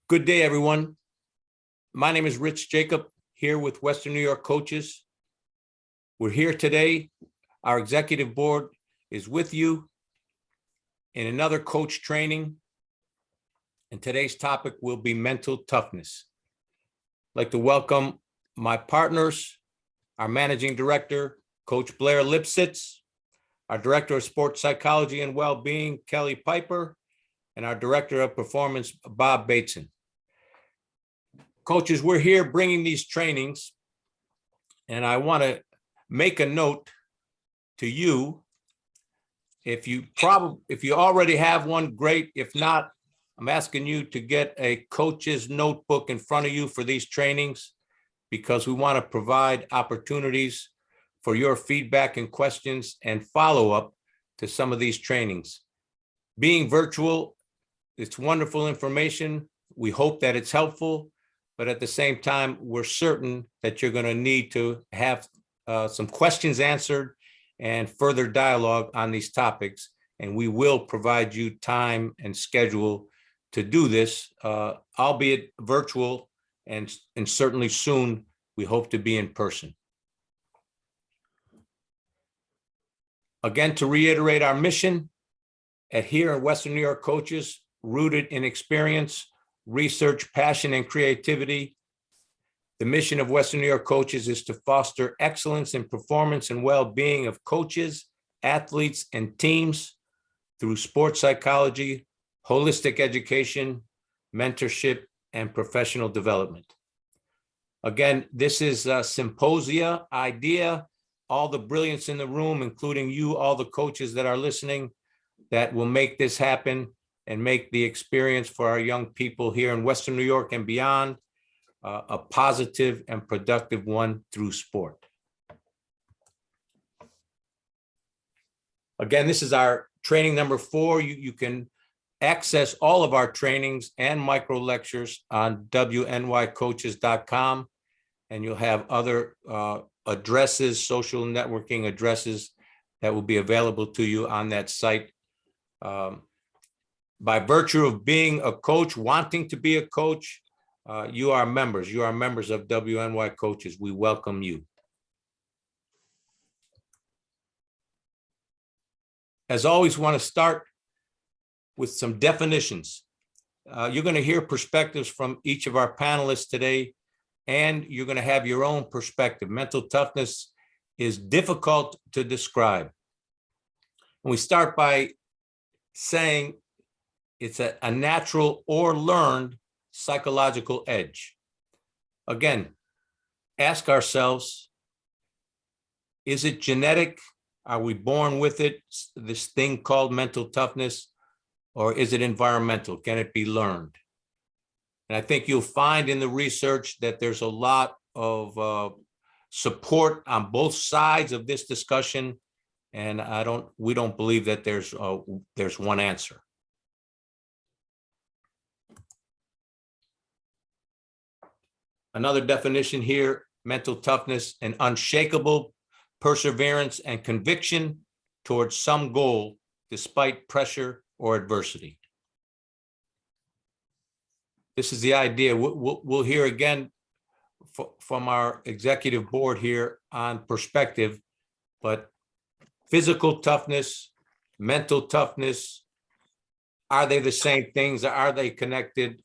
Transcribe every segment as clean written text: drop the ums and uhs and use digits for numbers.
Good day, everyone. My name is Rich Jacob, here with Western New York coaches. We're here today. Our executive board is with you in another coach training. And today's topic will be mental toughness. I'd like to welcome my partners, our managing director, Coach Blair Lipsitz, our director of sports psychology and well-being, Kelly Piper, and our director of performance, Bob Bateson. Coaches, we're here bringing these trainings, and I want to make a note to you. If you already have one, great. If not, I'm asking you to get a coach's notebook in front of you for these trainings, because we want to provide opportunities for your feedback and questions and follow-up to some of these trainings. Being virtual, it's wonderful information. We hope that it's helpful, but at the same time, we're certain that you're going to need to have some questions answered and further dialogue on these topics. And we will provide you time and schedule to do this, albeit virtual, and certainly soon, we hope to be in person. Again, to reiterate our mission at here in Western New York Coaches, rooted in experience, research, passion, and creativity. The mission of Western New York Coaches is to foster excellence in performance and well-being of coaches, athletes, and teams through sports psychology, holistic education, mentorship, and professional development. Again, this is a symposia idea. All the brilliance in the room, including you, all the coaches that are listening, that will make this happen and make the experience for our young people here in Western New York and beyond a positive and productive one through sport. Again, this is our training number 4. You can access all of our trainings and micro lectures on wnycoaches.com, and you'll have other addresses, social networking addresses that will be available to you on that site. By virtue of being a coach, wanting to be a coach, you are members. You are members of WNY Coaches. We welcome you. As always, want to start with some definitions. You're going to hear perspectives from each of our panelists today, and you're going to have your own perspective. Mental toughness is difficult to describe. And we start by saying it's a natural or learned psychological edge. Again, ask ourselves, is it genetic? Are we born with it, this thing called mental toughness, or is it environmental? Can it be learned? And I think you'll find in the research that there's a lot of support on both sides of this discussion, and we don't believe that there's one answer. Another definition here: mental toughness, an unshakable perseverance and conviction towards some goal despite pressure or adversity. This is the idea. We'll hear again from our executive board here on perspective, but physical toughness, mental toughness, are they the same things? Are they connected?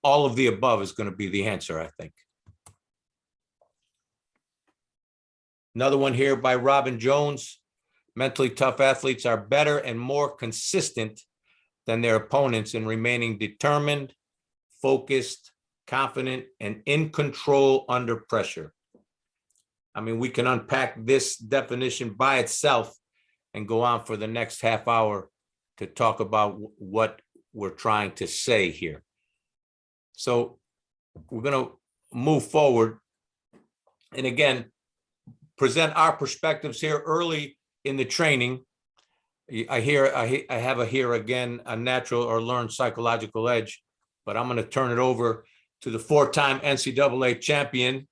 All of the above is going to be the answer, I think. Another one here by Robin Jones: mentally tough athletes are better and more consistent than their opponents in remaining determined, focused, confident, and in control under pressure. I mean, we can unpack this definition by itself and go on for the next half hour to talk about what we're trying to say here. So we're going to move forward and again, present our perspectives here early in the training. I have here again, a natural or learned psychological edge, but I'm going to turn it over to the 4-time NCAA champion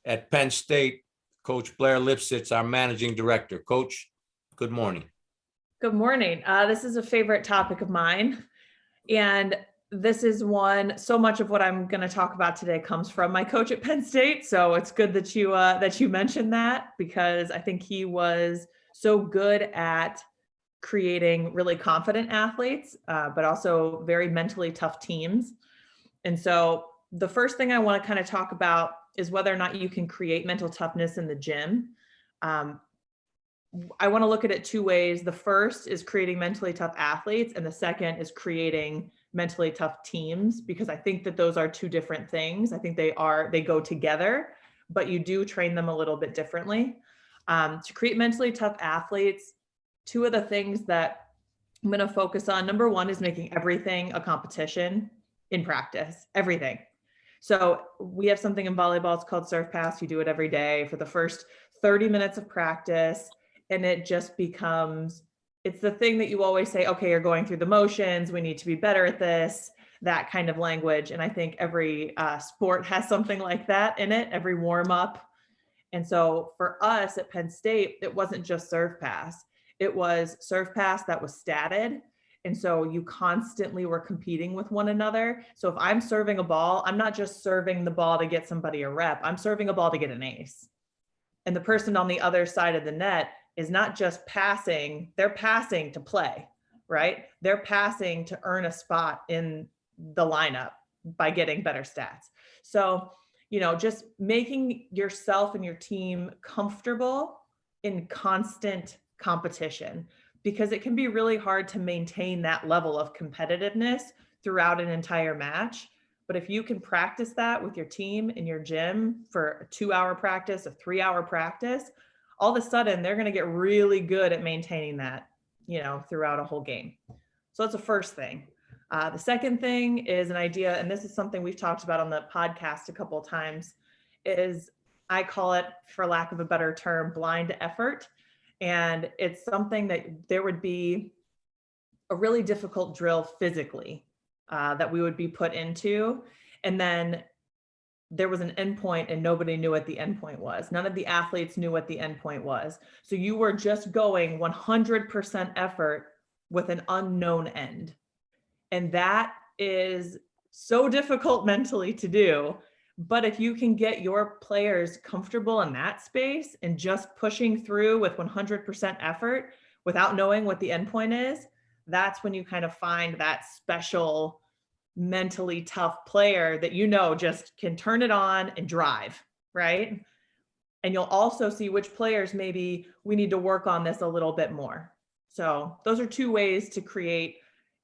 at Penn State, Coach Blair Lipsitz, our managing director. Coach, good morning. Good morning. This is a favorite topic of mine. And this is one, so much of what I'm going to talk about today comes from my coach at Penn State. So it's good that you mentioned that, because I think he was so good at creating really confident athletes, but also very mentally tough teams. And so the first thing I want to kind of talk about is whether or not you can create mental toughness in the gym. I want to look at it two ways. The first is creating mentally tough athletes, and the second is creating mentally tough teams, because I think that those are two different things. I think they go together, but you do train them a little bit differently. To create mentally tough athletes, two of the things that I'm going to focus on, number one is making everything a competition in practice, everything. So we have something in volleyball, it's called serve pass. You do it every day for the first 30 minutes of practice. And it just becomes, it's the thing that you always say, okay, you're going through the motions. We need to be better at this, that kind of language. And I think every sport has something like that in it, every warm up. And so for us at Penn State, it wasn't just serve pass. It was serve pass that was statted. And so you constantly were competing with one another. So if I'm serving a ball, I'm not just serving the ball to get somebody a rep. I'm serving a ball to get an ace. And the person on the other side of the net is not just passing, they're passing to play, right? They're passing to earn a spot in the lineup by getting better stats. So, just making yourself and your team comfortable in constant competition, because it can be really hard to maintain that level of competitiveness throughout an entire match. But if you can practice that with your team in your gym for a 2-hour practice, a 3-hour practice, all of a sudden they're going to get really good at maintaining that, throughout a whole game. So that's the first thing. The second thing is an idea, and this is something we've talked about on the podcast a couple of times, is I call it, for lack of a better term, blind effort. And it's something that there would be a really difficult drill physically that we would be put into. And then there was an endpoint and nobody knew what the endpoint was. None of the athletes knew what the endpoint was. So you were just going 100% effort with an unknown end. And that is so difficult mentally to do. But if you can get your players comfortable in that space and just pushing through with 100% effort without knowing what the endpoint is, that's when you kind of find that special mentally tough player that just can turn it on and drive, right? And you'll also see which players maybe we need to work on this a little bit more. So those are two ways to create,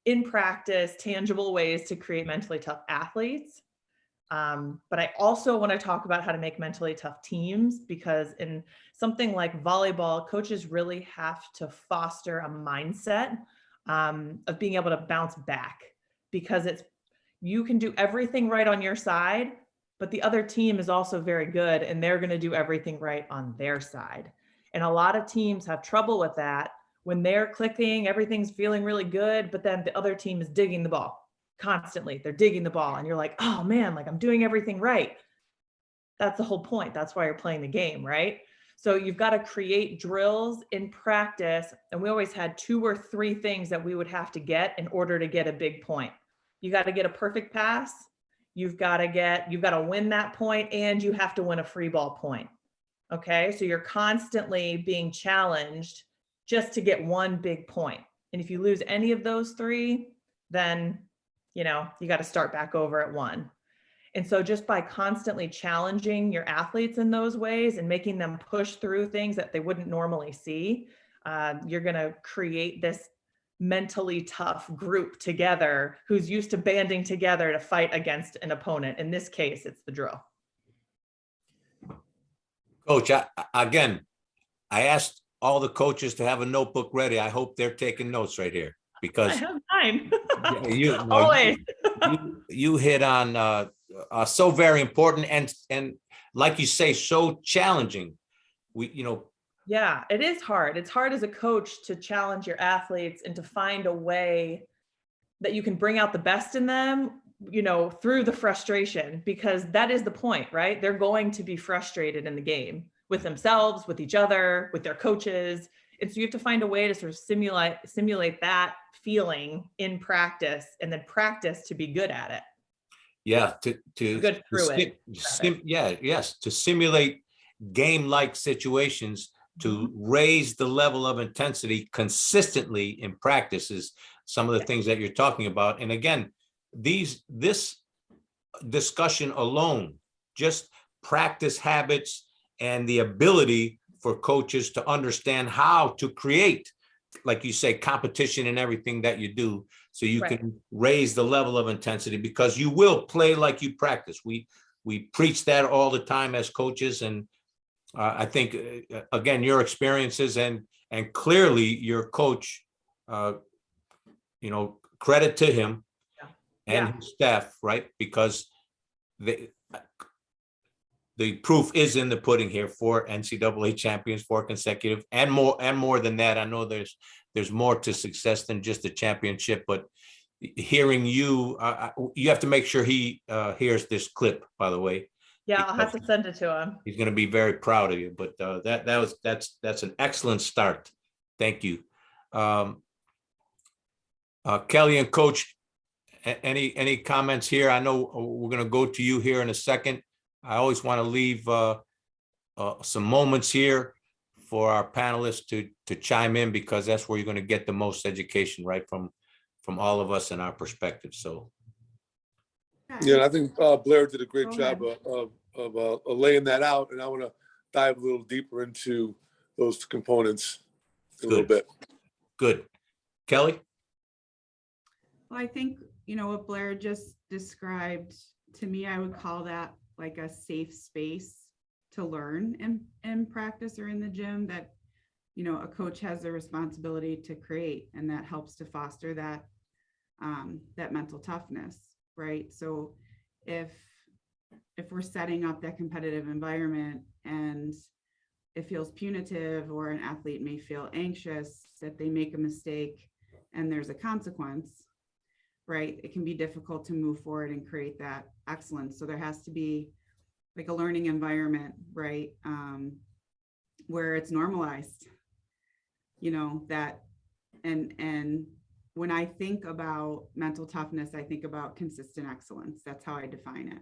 in practice, tangible ways to create mentally tough athletes. But I also want to talk about how to make mentally tough teams, because in something like volleyball, coaches really have to foster a mindset of being able to bounce back, because you can do everything right on your side, but the other team is also very good and they're going to do everything right on their side. And a lot of teams have trouble with that when they're clicking, everything's feeling really good, but then the other team is digging the ball constantly. They're digging the ball and you're like, oh man, like I'm doing everything right. That's the whole point. That's why you're playing the game, right? So you've got to create drills in practice. And we always had 2 or 3 things that we would have to get in order to get a big point. You got to get a perfect pass. You've got to win that point, and you have to win a free ball point. Okay. So you're constantly being challenged just to get one big point. And if you lose any of those 3, then, you got to start back over at 1. And so just by constantly challenging your athletes in those ways and making them push through things that they wouldn't normally see, you're going to create this mentally tough group together who's used to banding together to fight against an opponent. In this case, it's the drill. Coach, I asked all the coaches to have a notebook ready. I hope they're taking notes right here, because I have mine. Always. You hit on so very important and like you say, so challenging. Yeah, it is hard. It's hard as a coach to challenge your athletes and to find a way that you can bring out the best in them, through the frustration, because that is the point, right? They're going to be frustrated in the game with themselves, with each other, with their coaches. so you have to find a way to sort of simulate that feeling in practice, and then practice to be good at it. Yeah, Good through it. yes, to simulate game-like situations, to raise the level of intensity consistently in practice is some of the things that you're talking about. And again, this discussion alone, just practice habits and the ability for coaches to understand how to create, like you say, competition in everything that you do, so you can raise the level of intensity, because you will play like you practice. We preach that all the time as coaches, and I think again, your experiences and clearly your coach, credit to him and his staff, right? Because the proof is in the pudding here. 4 NCAA champions, 4 consecutive, and more than that. I know there's more to success than just a championship, but hearing you, you have to make sure he hears this clip, by the way. Yeah, I'll have to send it to him. He's going to be very proud of you. But that's an excellent start. Thank you. Kelly and Coach, any comments here? I know we're going to go to you here in a second. I always want to leave some moments here for our panelists to chime in, because that's where you're going to get the most education, right, from all of us and our perspective. So yeah, I think Blair did a great job of laying that out, and I want to dive a little deeper into those components a little bit. Good. Kelly? Well, I think, what Blair just described, to me, I would call that like a safe space to learn in practice or in the gym, that, a coach has the responsibility to create, and that helps to foster that mental toughness, right? So if we're setting up that competitive environment and it feels punitive, or an athlete may feel anxious that they make a mistake and there's a consequence, right? It can be difficult to move forward and create that excellence. So there has to be like a learning environment, right? Where it's normalized, that, and when I think about mental toughness, I think about consistent excellence. That's how I define it,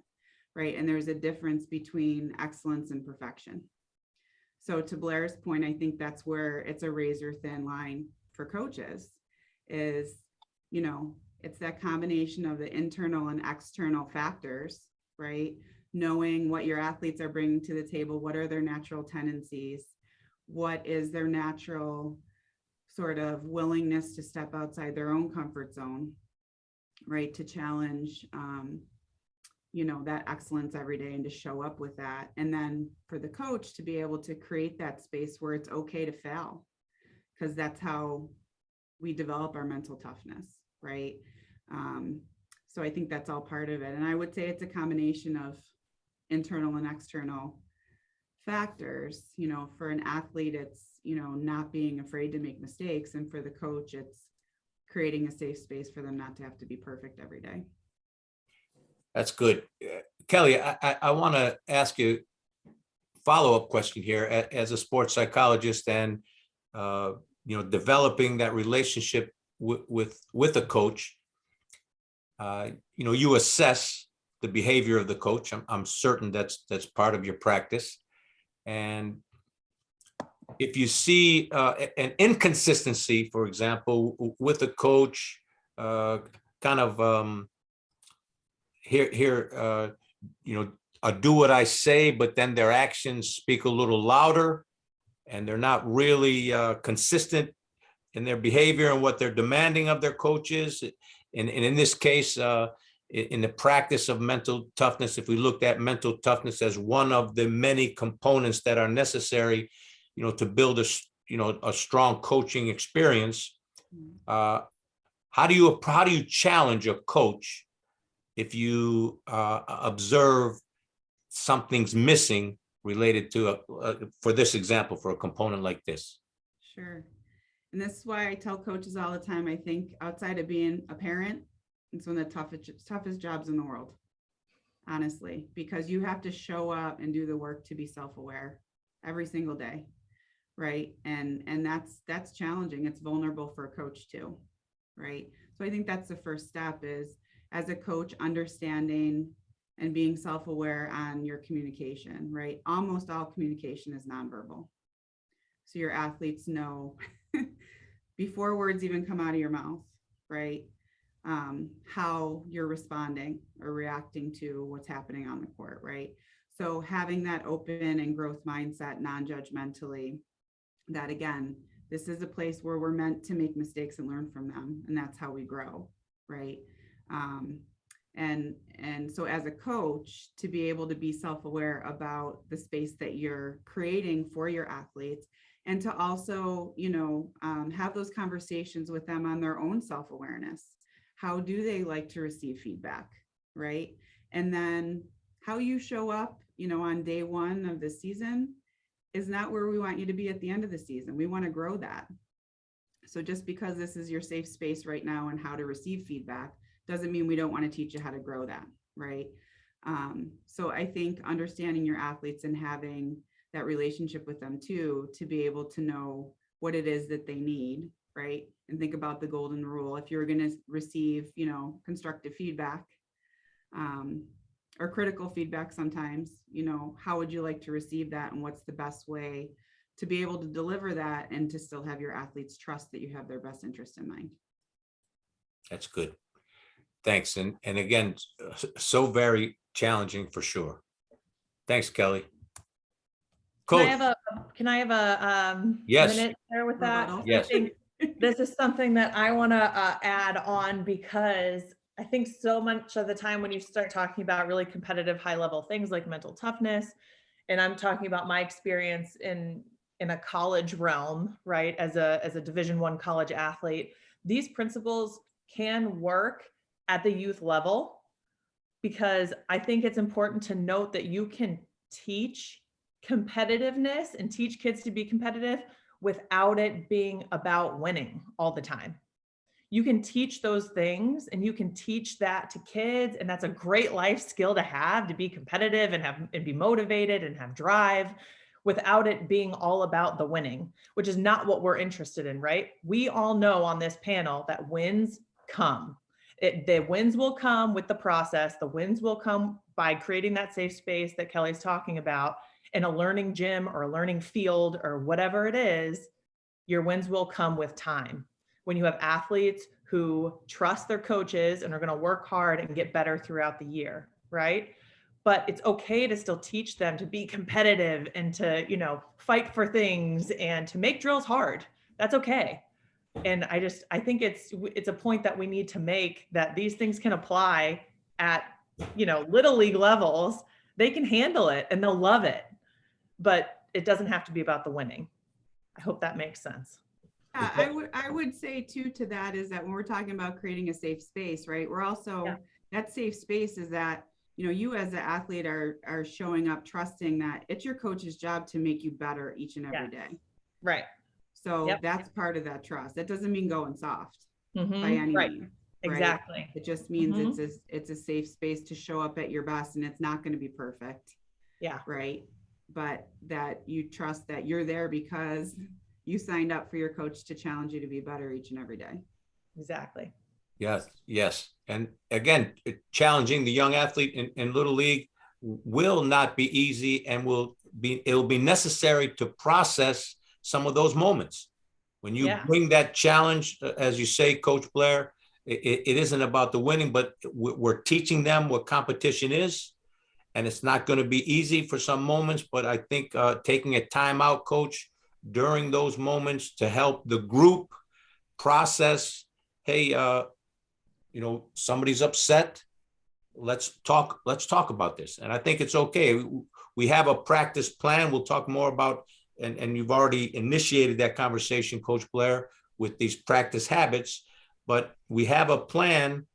right? And there's a difference between excellence and perfection. So to Blair's point, I think that's where it's a razor thin line for coaches is, it's that combination of the internal and external factors, right? Knowing what your athletes are bringing to the table, what are their natural tendencies, what is their natural sort of willingness to step outside their own comfort zone, right? To challenge, that excellence every day and to show up with that. And then for the coach to be able to create that space where it's okay to fail, because that's how we develop our mental toughness, right? So I think that's all part of it. And I would say it's a combination of internal and external factors. For an athlete, it's, not being afraid to make mistakes. And for the coach, it's creating a safe space for them not to have to be perfect every day. That's good. Kelly, I want to ask you a follow-up question here. As a sports psychologist and, developing that relationship with a coach, you assess the behavior of the coach. I'm certain that's part of your practice. And if you see an inconsistency, for example, with a coach, I do what I say, but then their actions speak a little louder, and they're not really consistent in their behavior and what they're demanding of their coaches. And in this case, in the practice of mental toughness, if we looked at mental toughness as one of the many components that are necessary, to build a strong coaching experience, how do you challenge a coach if you observe something's missing related to for this example, for a component like this? Sure. And this is why I tell coaches all the time, I think outside of being a parent, it's one of the toughest jobs in the world, honestly, because you have to show up and do the work to be self-aware every single day, right? And that's challenging. It's vulnerable for a coach too, right? So I think that's the first step is, as a coach, understanding and being self-aware on your communication, right? Almost all communication is nonverbal. So your athletes know before words even come out of your mouth, right? How you're responding or reacting to what's happening on the court, right? So having that open and growth mindset, non-judgmentally, that again, this is a place where we're meant to make mistakes and learn from them. And that's how we grow, right? And so as a coach, to be able to be self-aware about the space that you're creating for your athletes, and to also, have those conversations with them on their own self-awareness. How do they like to receive feedback, right? And then how you show up, on day one of the season is not where we want you to be at the end of the season. We want to grow that. So just because this is your safe space right now and how to receive feedback doesn't mean we don't want to teach you how to grow that, right? So I think understanding your athletes and having that relationship with them too, to be able to know what it is that they need, right? And think about the golden rule. If you're going to receive, constructive feedback, or critical feedback sometimes, how would you like to receive that? And what's the best way to be able to deliver that and to still have your athletes trust that you have their best interest in mind? That's good. Thanks. And again, so very challenging for sure. Thanks, Kelly. Coach. Can I have a Yes. minute there with that? Rebuttal. Yes. I think this is something that I want to add on, because I think so much of the time when you start talking about really competitive high level things like mental toughness, and I'm talking about my experience in a college realm, right? As a Division I college athlete, these principles can work at the youth level, because I think it's important to note that you can teach competitiveness and teach kids to be competitive without it being about winning all the time. You can teach those things and you can teach that to kids, and that's a great life skill to have, to be competitive and be motivated and have drive, without it being all about the winning, which is not what we're interested in, right? We all know on this panel that wins come. The wins will come with the process. The wins will come by creating that safe space that Kelly's talking about in a learning gym or a learning field or whatever it is. Your wins will come with time. When you have athletes who trust their coaches and are going to work hard and get better throughout the year, right? But it's okay to still teach them to be competitive and to, fight for things and to make drills hard. That's okay. And I think it's a point that we need to make, that these things can apply at, little league levels. They can handle it and they'll love it, but it doesn't have to be about the winning. I hope that makes sense. I would say too to that is that when we're talking about creating a safe space, right? We're also, that safe space is that, you as an athlete are showing up trusting that it's your coach's job to make you better each and every day. Right. So that's part of that trust. That doesn't mean going soft by Mm-hmm. any Right. means. Exactly. It just means it's a safe space to show up at your best, and it's not going to be perfect. Yeah. Right. But that you trust that you're there because you signed up for your coach to challenge you to be better each and every day. Exactly. Yes. And again, challenging the young athlete in Little League will not be easy, and it'll be necessary to process some of those moments. When you bring that challenge, as you say, Coach Blair, it isn't about the winning, but we're teaching them what competition is. And it's not going to be easy for some moments, but I think taking a timeout, Coach, during those moments to help the group process, hey, somebody's upset. Let's talk about this. And I think it's okay. We have a practice plan. We'll talk more about, and you've already initiated that conversation, Coach Blair, with these practice habits, but we have a plan,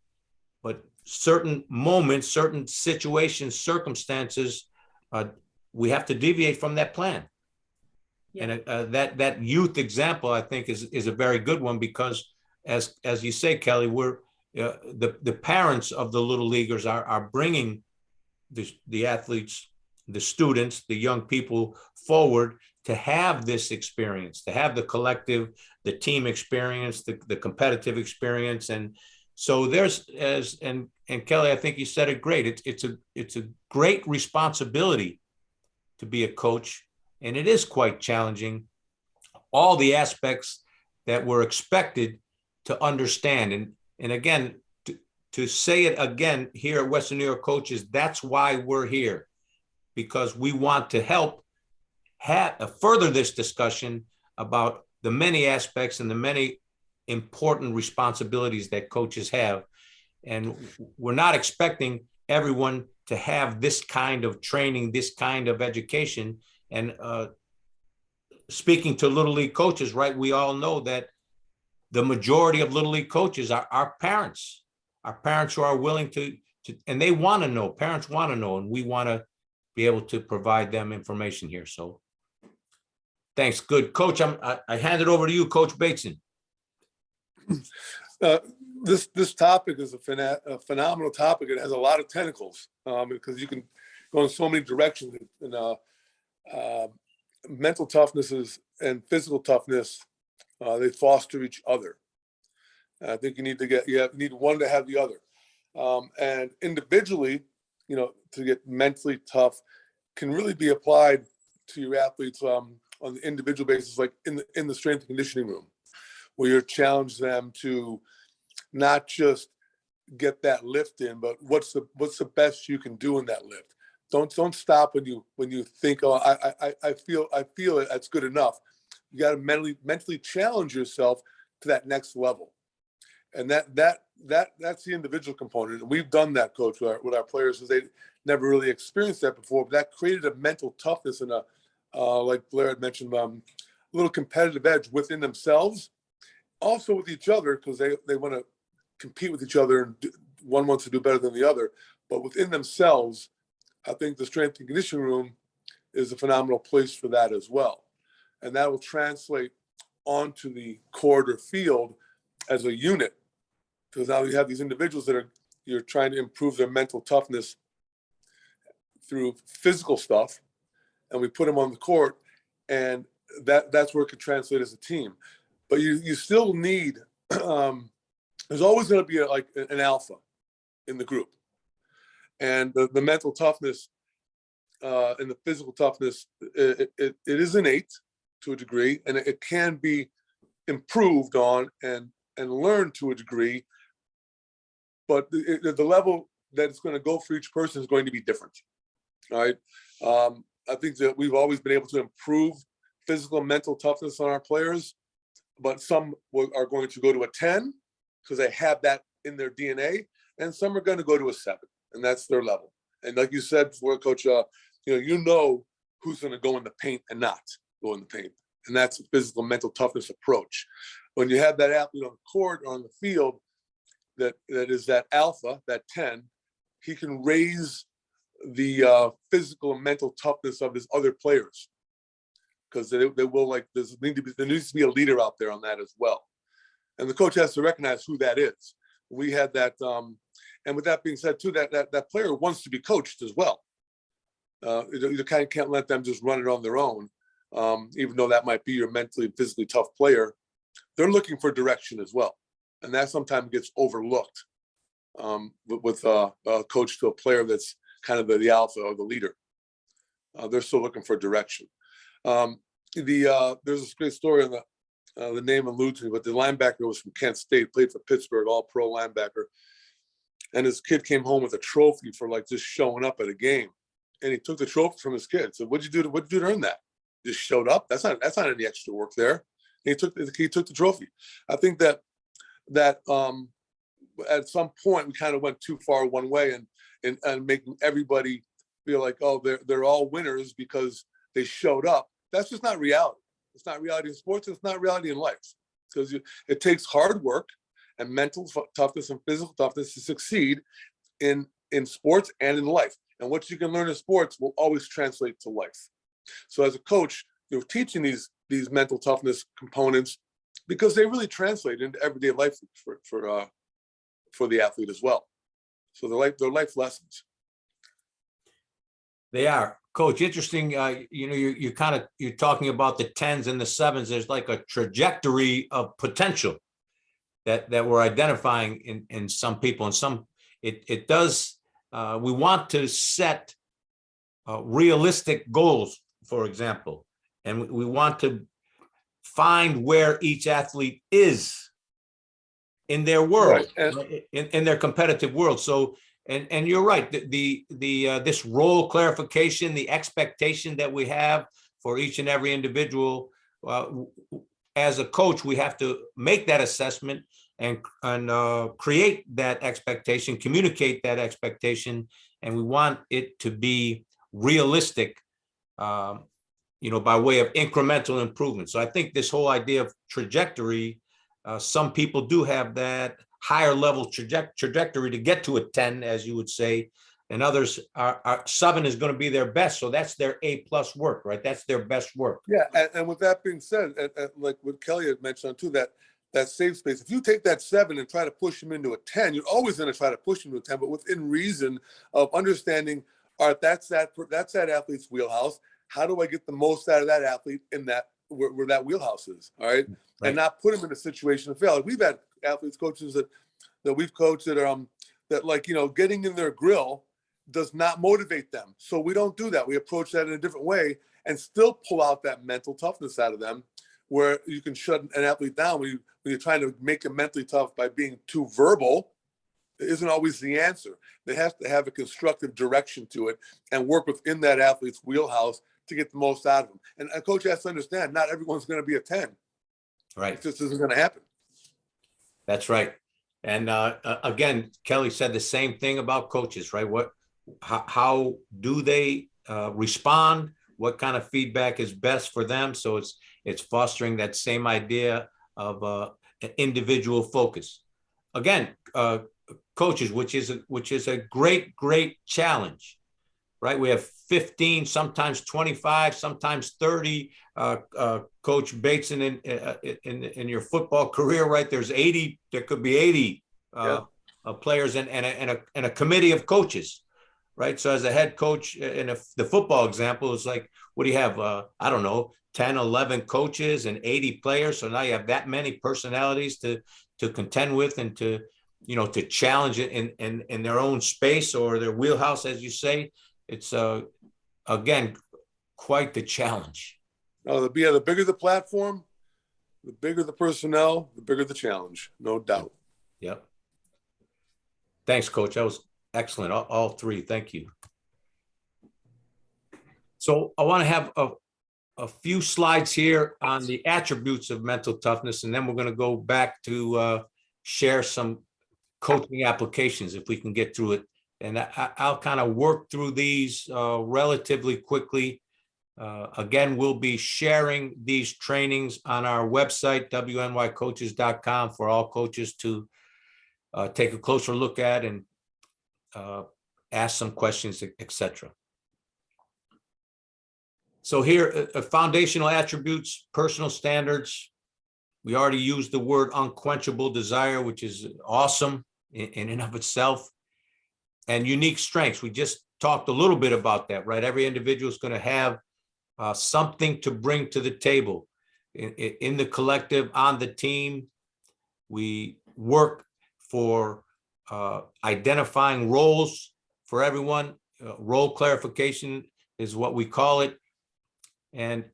but certain moments, certain situations, circumstances, we have to deviate from that plan. Yeah. And that youth example, I think, is a very good one, because as you say, Kelly, we're the parents of the little leaguers are bringing the athletes the students, the young people forward to have this experience, to have the collective, the team experience, the competitive experience. And so there's, and Kelly, I think you said it great. It's a great responsibility to be a coach, and it is quite challenging. All the aspects that we're expected to understand. And again, to say it again here at Western New York Coaches, that's why we're here, because we want to help further this discussion about the many aspects and the many important responsibilities that coaches have. And we're not expecting everyone to have this kind of training, this kind of education. And speaking to Little League coaches, right, we all know that the majority of Little League coaches are our parents who are willing to and they want to know, parents want to know, and we want to be able to provide them information here. So thanks. Good. Coach, I hand it over to you, Coach Bateson. This topic is a phenomenal topic. It has a lot of tentacles because you can go in so many directions. And mental toughness and physical toughness, they foster each other. I think you need one to have the other. And individually, to get mentally tough can really be applied to your athletes on the individual basis, like in the strength and conditioning room, where you challenge them to not just get that lift in, but what's the best you can do in that lift. Don't stop when you think, oh, I feel it, that's good enough. You got to mentally challenge yourself to that next level. And that's the individual component. And we've done that, Coach, with our players, because they never really experienced that before. But that created a mental toughness and like Blair had mentioned, a little competitive edge within themselves, also with each other, because they want to compete with each other, and one wants to do better than the other. But within themselves, I think the strength and conditioning room is a phenomenal place for that as well. And that will translate onto the court or field as a unit, because now you have these individuals that you're trying to improve their mental toughness through physical stuff, and we put them on the court, and that's where it could translate as a team. But you still need there's always going to be an alpha in the group, and the mental toughness and the physical toughness, it is innate to a degree, and it can be improved on and learned to a degree, but the level that it's going to go for each person is going to be different. All right. I think that we've always been able to improve physical and mental toughness on our players, but some are going to go to a 10 because they have that in their DNA, and some are going to go to a 7, and that's their level. And like you said before, Coach, you know who's going to go in the paint and not go in the paint, and that's a physical mental toughness approach. When you have that athlete on the court or on the field that is that alpha, that 10, he can raise the physical and mental toughness of his other players, because they will, like, there needs to be a leader out there on that as well, and the coach has to recognize who that is. We had that, and with that being said too, that player wants to be coached as well. You kind of can't let them just run it on their own, even though that might be your mentally and physically tough player. They're looking for direction as well, and that sometimes gets overlooked with a coach to a player that's kind of the alpha or the leader. They're still looking for direction. There's this great story on the name alludes to me, but the linebacker was from Kent State, played for Pittsburgh, all pro linebacker. And his kid came home with a trophy for like just showing up at a game. And he took the trophy from his kid. So what'd you do to earn that? Just showed up. That's not any extra work there. And he took the trophy. I think that at some point we kind of went too far one way and making everybody feel like, oh, they're all winners because they showed up. That's just not reality. It's not reality in sports. It's not reality in life, because it takes hard work and mental toughness and physical toughness to succeed in sports and in life. And what you can learn in sports will always translate to life. So as a coach, you're teaching these mental toughness components because they really translate into everyday life for the athlete as well. So they're life lessons. They are. Coach, interesting, you're talking about the 10s and the 7s. There's like a trajectory of potential that we're identifying in some people, and some it does. We want to set realistic goals, for example, and we want to find where each athlete is in their world, Right. in their competitive world. So, and you're right, this role clarification, the expectation that we have for each and every individual, as a coach, we have to make that assessment and create that expectation, communicate that expectation, and we want it to be realistic, by way of incremental improvement. So I think this whole idea of trajectory, some people do have that higher level trajectory to get to a 10, as you would say, and others are 7 is going to be their best. So that's their A+ work, right? That's their best work. Yeah, and with that being said, and like what Kelly had mentioned too, that safe space. If you take that 7 and try to push him into a 10, you're always going to try to push him to a 10, but within reason of understanding, all right, that's that athlete's wheelhouse. How do I get the most out of that athlete in that where that wheelhouse is? All right, Right. and not put him in a situation to fail. Like we've had athletes, coaches that we've coached that are that getting in their grill does not motivate them. So we don't do that. We approach that in a different way and still pull out that mental toughness out of them, where you can shut an athlete down when you're trying to make them mentally tough by being too verbal. It isn't always the answer. They have to have a constructive direction to it and work within that athlete's wheelhouse to get the most out of them. And a coach has to understand not everyone's going to be a 10. Right. It just isn't going to happen. That's right. And again, Kelly said the same thing about coaches, right? How do they respond? What kind of feedback is best for them? So it's fostering that same idea of an individual focus. Again, coaches, which is a great challenge, right? We have 15, sometimes 25, sometimes 30. Coach Bateson, in your football career, right? There's 80. There could be 80 players and a committee of coaches, right? So as a head coach in the football example, it's like, what do you have? I don't know, 10, 11 coaches and 80 players. So now you have that many personalities to contend with and to challenge it in their own space or their wheelhouse, as you say. It's again quite the challenge. The bigger the platform, the bigger the personnel, the bigger the challenge, no doubt. Yep. Thanks, Coach. That was excellent. All three. Thank you. So I want to have a few slides here on the attributes of mental toughness, and then we're going to go back to share some coaching applications if we can get through it. And I'll kind of work through these relatively quickly. Again, we'll be sharing these trainings on our website, wnycoaches.com, for all coaches to take a closer look at and ask some questions, etc. So here, foundational attributes, personal standards. We already used the word unquenchable desire, which is awesome in and of itself. And unique strengths. We just talked a little bit about that, right? Every individual is going to have something to bring to the table. In the collective, on the team, we work for identifying roles for everyone. Role clarification is what we call it. And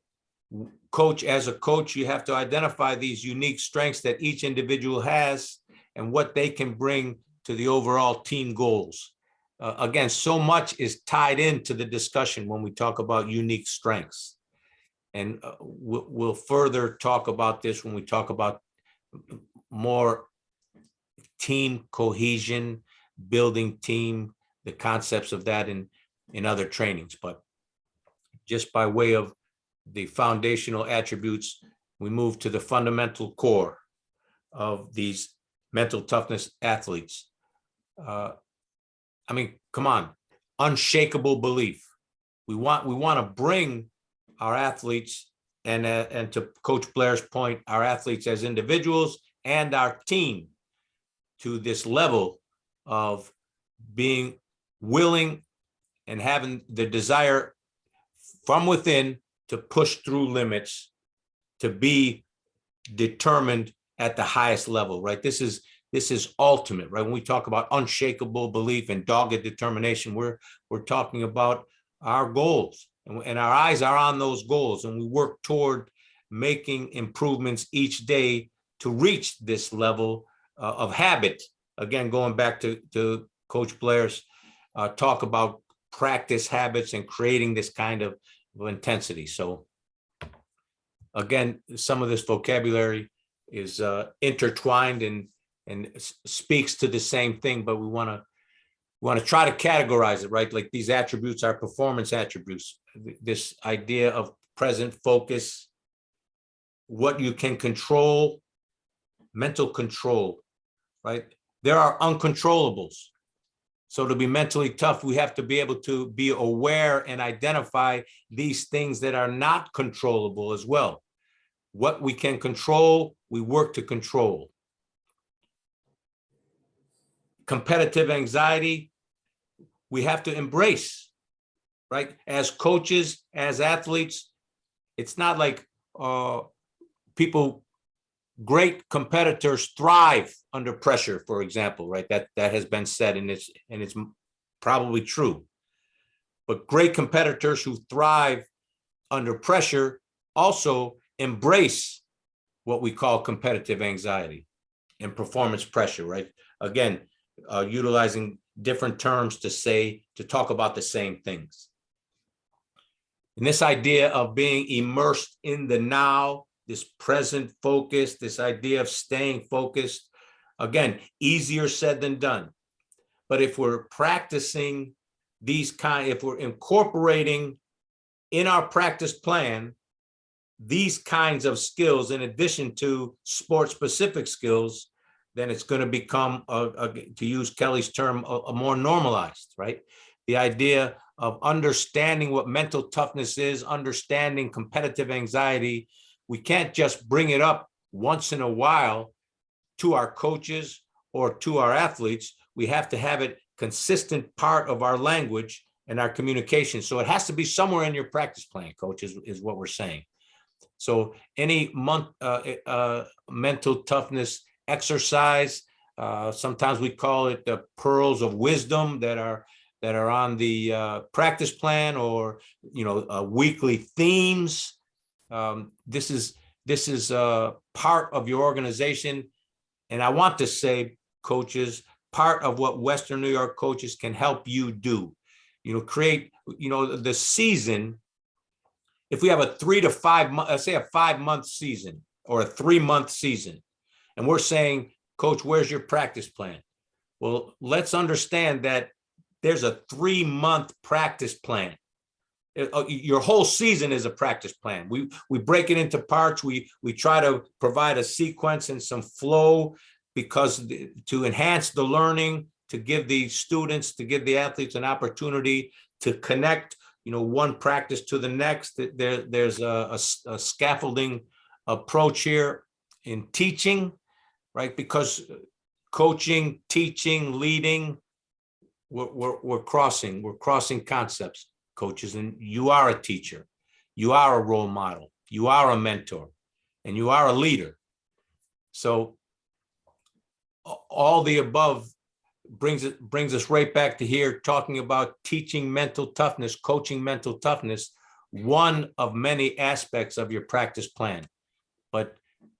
as a coach, you have to identify these unique strengths that each individual has and what they can bring to the overall team goals. Again, so much is tied into the discussion when we talk about unique strengths. And we'll further talk about this when we talk about more team cohesion, building team, the concepts of that in other trainings. But just by way of the foundational attributes, we move to the fundamental core of these mental toughness athletes. I mean, come on, unshakable belief. We want to bring our athletes and to Coach Blair's point, our athletes as individuals and our team to this level of being willing and having the desire from within to push through limits, to be determined at the highest level, right? This is ultimate, right? When we talk about unshakable belief and dogged determination, we're talking about our goals, and our eyes are on those goals, and we work toward making improvements each day to reach this level of habit. Again, going back to Coach Blair's talk about practice habits and creating this kind of intensity. So again, some of this vocabulary is intertwined and speaks to the same thing, but we want to try to categorize it, right? Like these attributes are performance attributes. This idea of present focus, what you can control, mental control, right? There are uncontrollables. So to be mentally tough, we have to be able to be aware and identify these things that are not controllable as well. What we can control, we work to control. Competitive anxiety, we have to embrace, right? As coaches, as athletes, it's not like great competitors thrive under pressure, for example, right? That has been said, and it's probably true. But great competitors who thrive under pressure also embrace what we call competitive anxiety and performance pressure, right? Again, utilizing different terms to talk about the same things. And this idea of being immersed in the now, this present focus, this idea of staying focused, again, easier said than done. But if we're practicing if we're incorporating in our practice plan these kinds of skills in addition to sport-specific skills, then it's going to become, to use Kelly's term, a more normalized, right? The idea of understanding what mental toughness is, understanding competitive anxiety. We can't just bring it up once in a while to our coaches or to our athletes. We have to have it consistent part of our language and our communication. So it has to be somewhere in your practice plan, coach, is what we're saying. So any mental toughness exercise, sometimes we call it the pearls of wisdom that are on the practice plan, or weekly themes. This is part of your organization, and I want to say, coaches, part of what Western New York coaches can help you do. Create the season. If we have a 3 to 5 month, let's say a 5-month season or a 3-month season, and we're saying, Coach, where's your practice plan? Well, let's understand that there's a 3-month practice plan. Your whole season is a practice plan. We break it into parts. We try to provide a sequence and some flow, because to enhance the learning, to give the students, to give the athletes an opportunity to connect, one practice to the next. There's a scaffolding approach here in teaching, right? Because coaching, teaching, leading, we're crossing concepts, coaches, and you are a teacher, you are a role model, you are a mentor, and you are a leader. So all the above brings us right back to here, talking about teaching mental toughness, coaching mental toughness, one of many aspects of your practice plan. But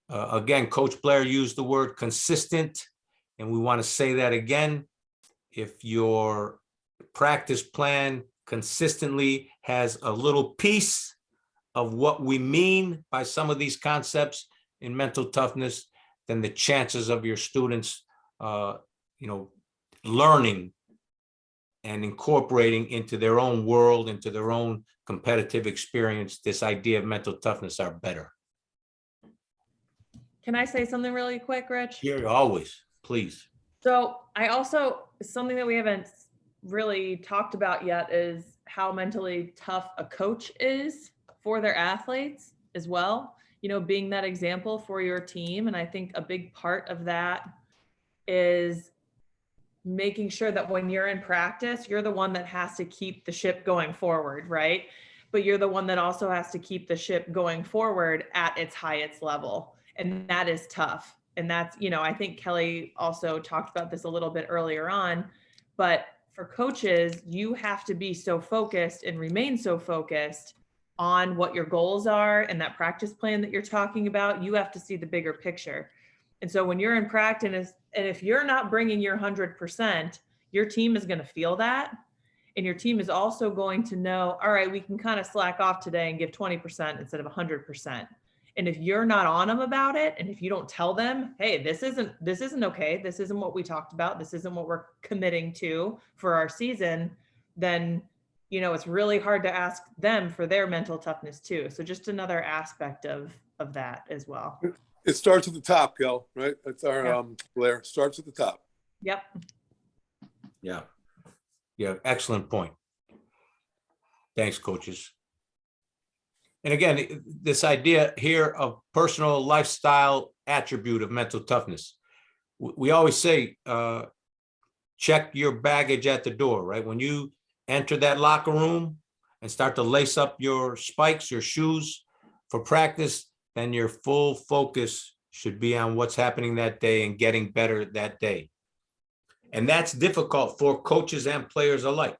again, Coach Blair used the word consistent, and we want to say that again. If your practice plan consistently has a little piece of what we mean by some of these concepts in mental toughness, then the chances of your students, learning and incorporating into their own world, into their own competitive experience, this idea of mental toughness are better. Can I say something really quick, Rich? Here, always, please. So something that we haven't really talked about yet is how mentally tough a coach is for their athletes as well, being that example for your team. And I think a big part of that is making sure that when you're in practice, you're the one that has to keep the ship going forward, right? But you're the one that also has to keep the ship going forward at its highest level. And that is tough. And that's, I think Kelly also talked about this a little bit earlier on, but for coaches, you have to be so focused and remain so focused on what your goals are and that practice plan that you're talking about. You have to see the bigger picture. And so when you're in practice, and if you're not bringing your 100%, your team is going to feel that. And your team is also going to know, all right, we can kind of slack off today and give 20% instead of 100%. And if you're not on them about it, and if you don't tell them, hey, this isn't okay, this isn't what we talked about, this isn't what we're committing to for our season, then, it's really hard to ask them for their mental toughness too. So just another aspect of that as well. It starts at the top, Kel, right? That's our, Yeah. Blair, starts at the top. Yep. Yeah. Yeah, excellent point. Thanks, coaches. And again, this idea here of personal lifestyle attribute of mental toughness. We always say, check your baggage at the door, right? When you enter that locker room and start to lace up your spikes, your shoes for practice, then your full focus should be on what's happening that day and getting better that day. And that's difficult for coaches and players alike,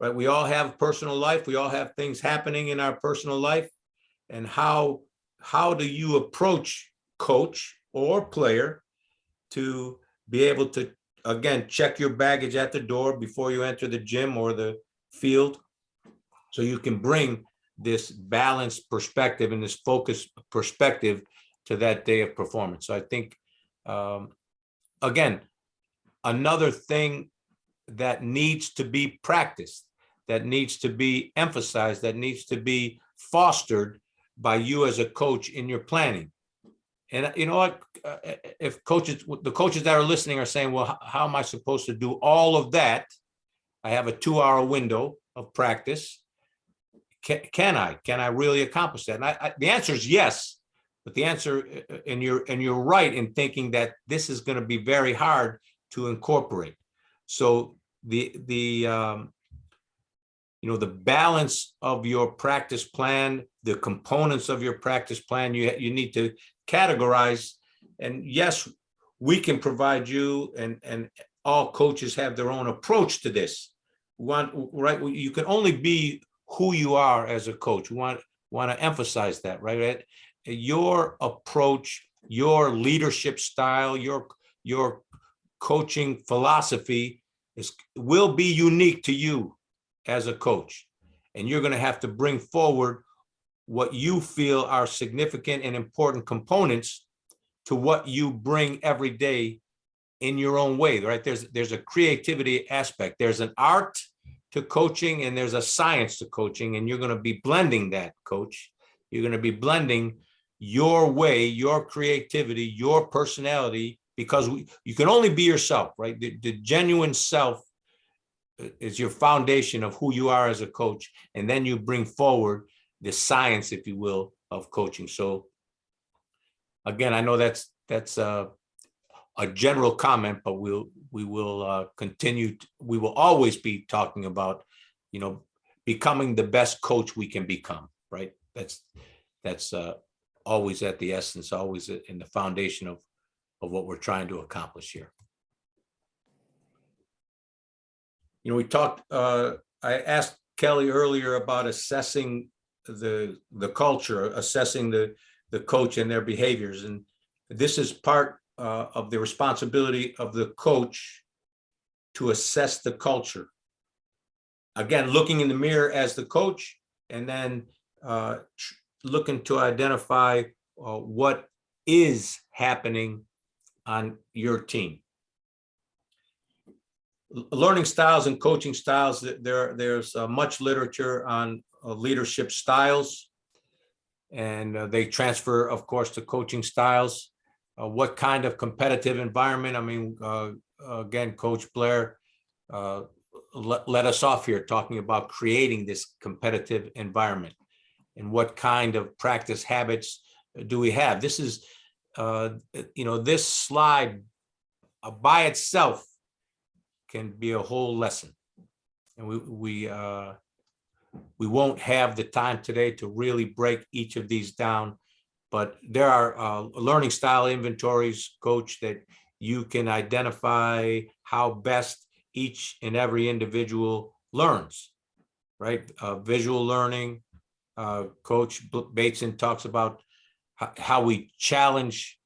right? We all have personal life. We all have things happening in our personal life. And how do you approach coach or player to be able to, again, check your baggage at the door before you enter the gym or the field, so you can bring this balanced perspective and this focused perspective to that day of performance. So I think, again, another thing that needs to be practiced, that needs to be emphasized, that needs to be fostered by you as a coach in your planning. And you know what, if the coaches that are listening are saying, well, how am I supposed to do all of that? I have a 2-hour window of practice. Can I really accomplish that? And the answer is yes, but the answer, and you're right in thinking that this is going to be very hard to incorporate. So the balance of your practice plan, the components of your practice plan, you need to categorize. And yes, we can provide you, and all coaches have their own approach to this. Right? You can only be who you are as a coach. We want to emphasize that, right? Your approach, your leadership style, your coaching philosophy will be unique to you as a coach. And you're going to have to bring forward what you feel are significant and important components to what you bring every day in your own way, right? There's a creativity aspect. There's an art to coaching and there's a science to coaching, and you're going to be blending that, coach. You're going to be blending your way, your creativity, your personality, because you can only be yourself, right? The genuine self is your foundation of who you are as a coach. And then you bring forward the science, if you will, of coaching. So again, I know that's a general comment, but we will continue. We will always be talking about, becoming the best coach we can become, right? That's always at the essence, always in the foundation of what we're trying to accomplish here. We talked, I asked Kelly earlier about assessing the culture, assessing the coach and their behaviors. And this is part of the responsibility of the coach to assess the culture. Again, looking in the mirror as the coach, and then looking to identify what is happening on your team. Learning styles and coaching styles, there's much literature on leadership styles, and they transfer, of course, to coaching styles. What kind of competitive environment? I mean, again, Coach Blair let us off here talking about creating this competitive environment, and what kind of practice habits do we have? This is, this slide by itself can be a whole lesson. And we won't have the time today to really break each of these down, but there are learning style inventories, Coach, that you can identify how best each and every individual learns, right? Visual learning, Coach Bateson talks about how we challenge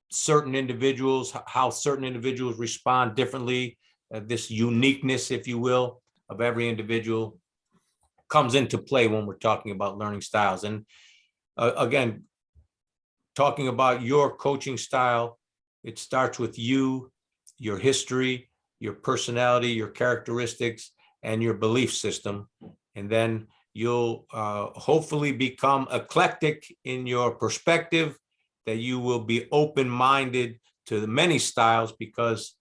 certain individuals, how certain individuals respond differently. This uniqueness, if you will, of every individual comes into play when we're talking about learning styles. And again, talking about your coaching style, it starts with you, your history, your personality, your characteristics, and your belief system. And then you'll hopefully become eclectic in your perspective, that you will be open-minded to the many styles, because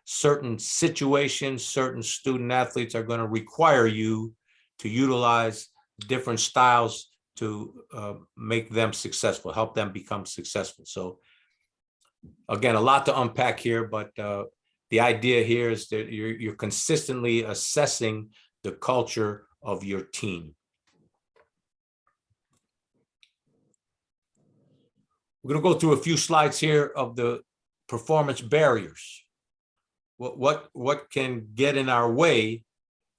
certain situations, certain student athletes are going to require you to utilize different styles to make them successful, help them become successful. So again, a lot to unpack here, but the idea here is that you're consistently assessing the culture of your team. We're going to go through a few slides here of the performance barriers. What can get in our way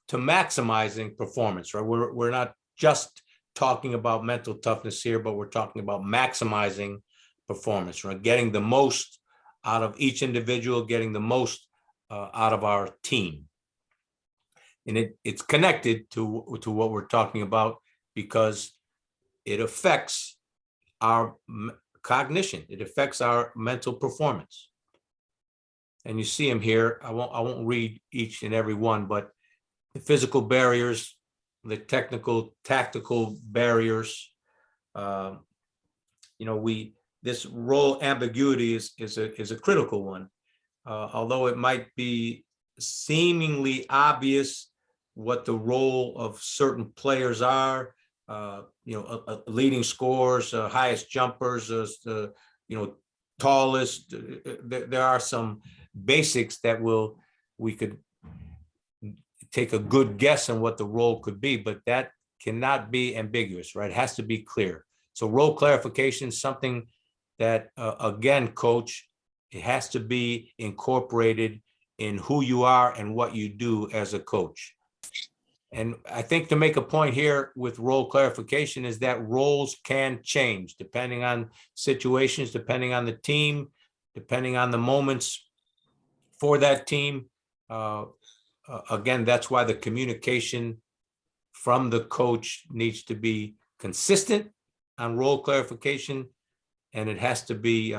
to maximizing performance, right? We're not just talking about mental toughness here, but we're talking about maximizing performance, right? Getting the most out of each individual, getting the most out of our team. And it's connected to what we're talking about, because it affects our cognition. It affects our mental performance. And you see them here. I won't read each and every one, but the physical barriers, the technical, tactical barriers. This role ambiguity is a critical one. Although it might be seemingly obvious what the role of certain players are, leading scorers, highest jumpers, tallest. There are some basics that we could take a good guess on what the role could be, but that cannot be ambiguous, right? It has to be clear. So role clarification is something that, again, Coach, it has to be incorporated in who you are and what you do as a coach. And I think to make a point here with role clarification is that roles can change depending on situations, depending on the team, depending on the moments for that team. Again, that's why the communication from the coach needs to be consistent on role clarification, and it has to be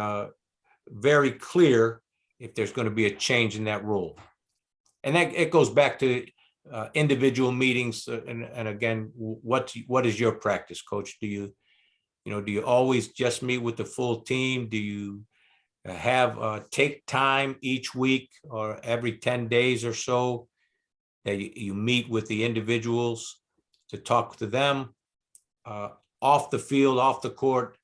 very clear if there's going to be a change in that role. And that it goes back to individual meetings. And again, what is your practice, Coach? Do you always just meet with the full team? Do you have take time each week or every 10 days or so that you meet with the individuals to talk to them off the field, off the court?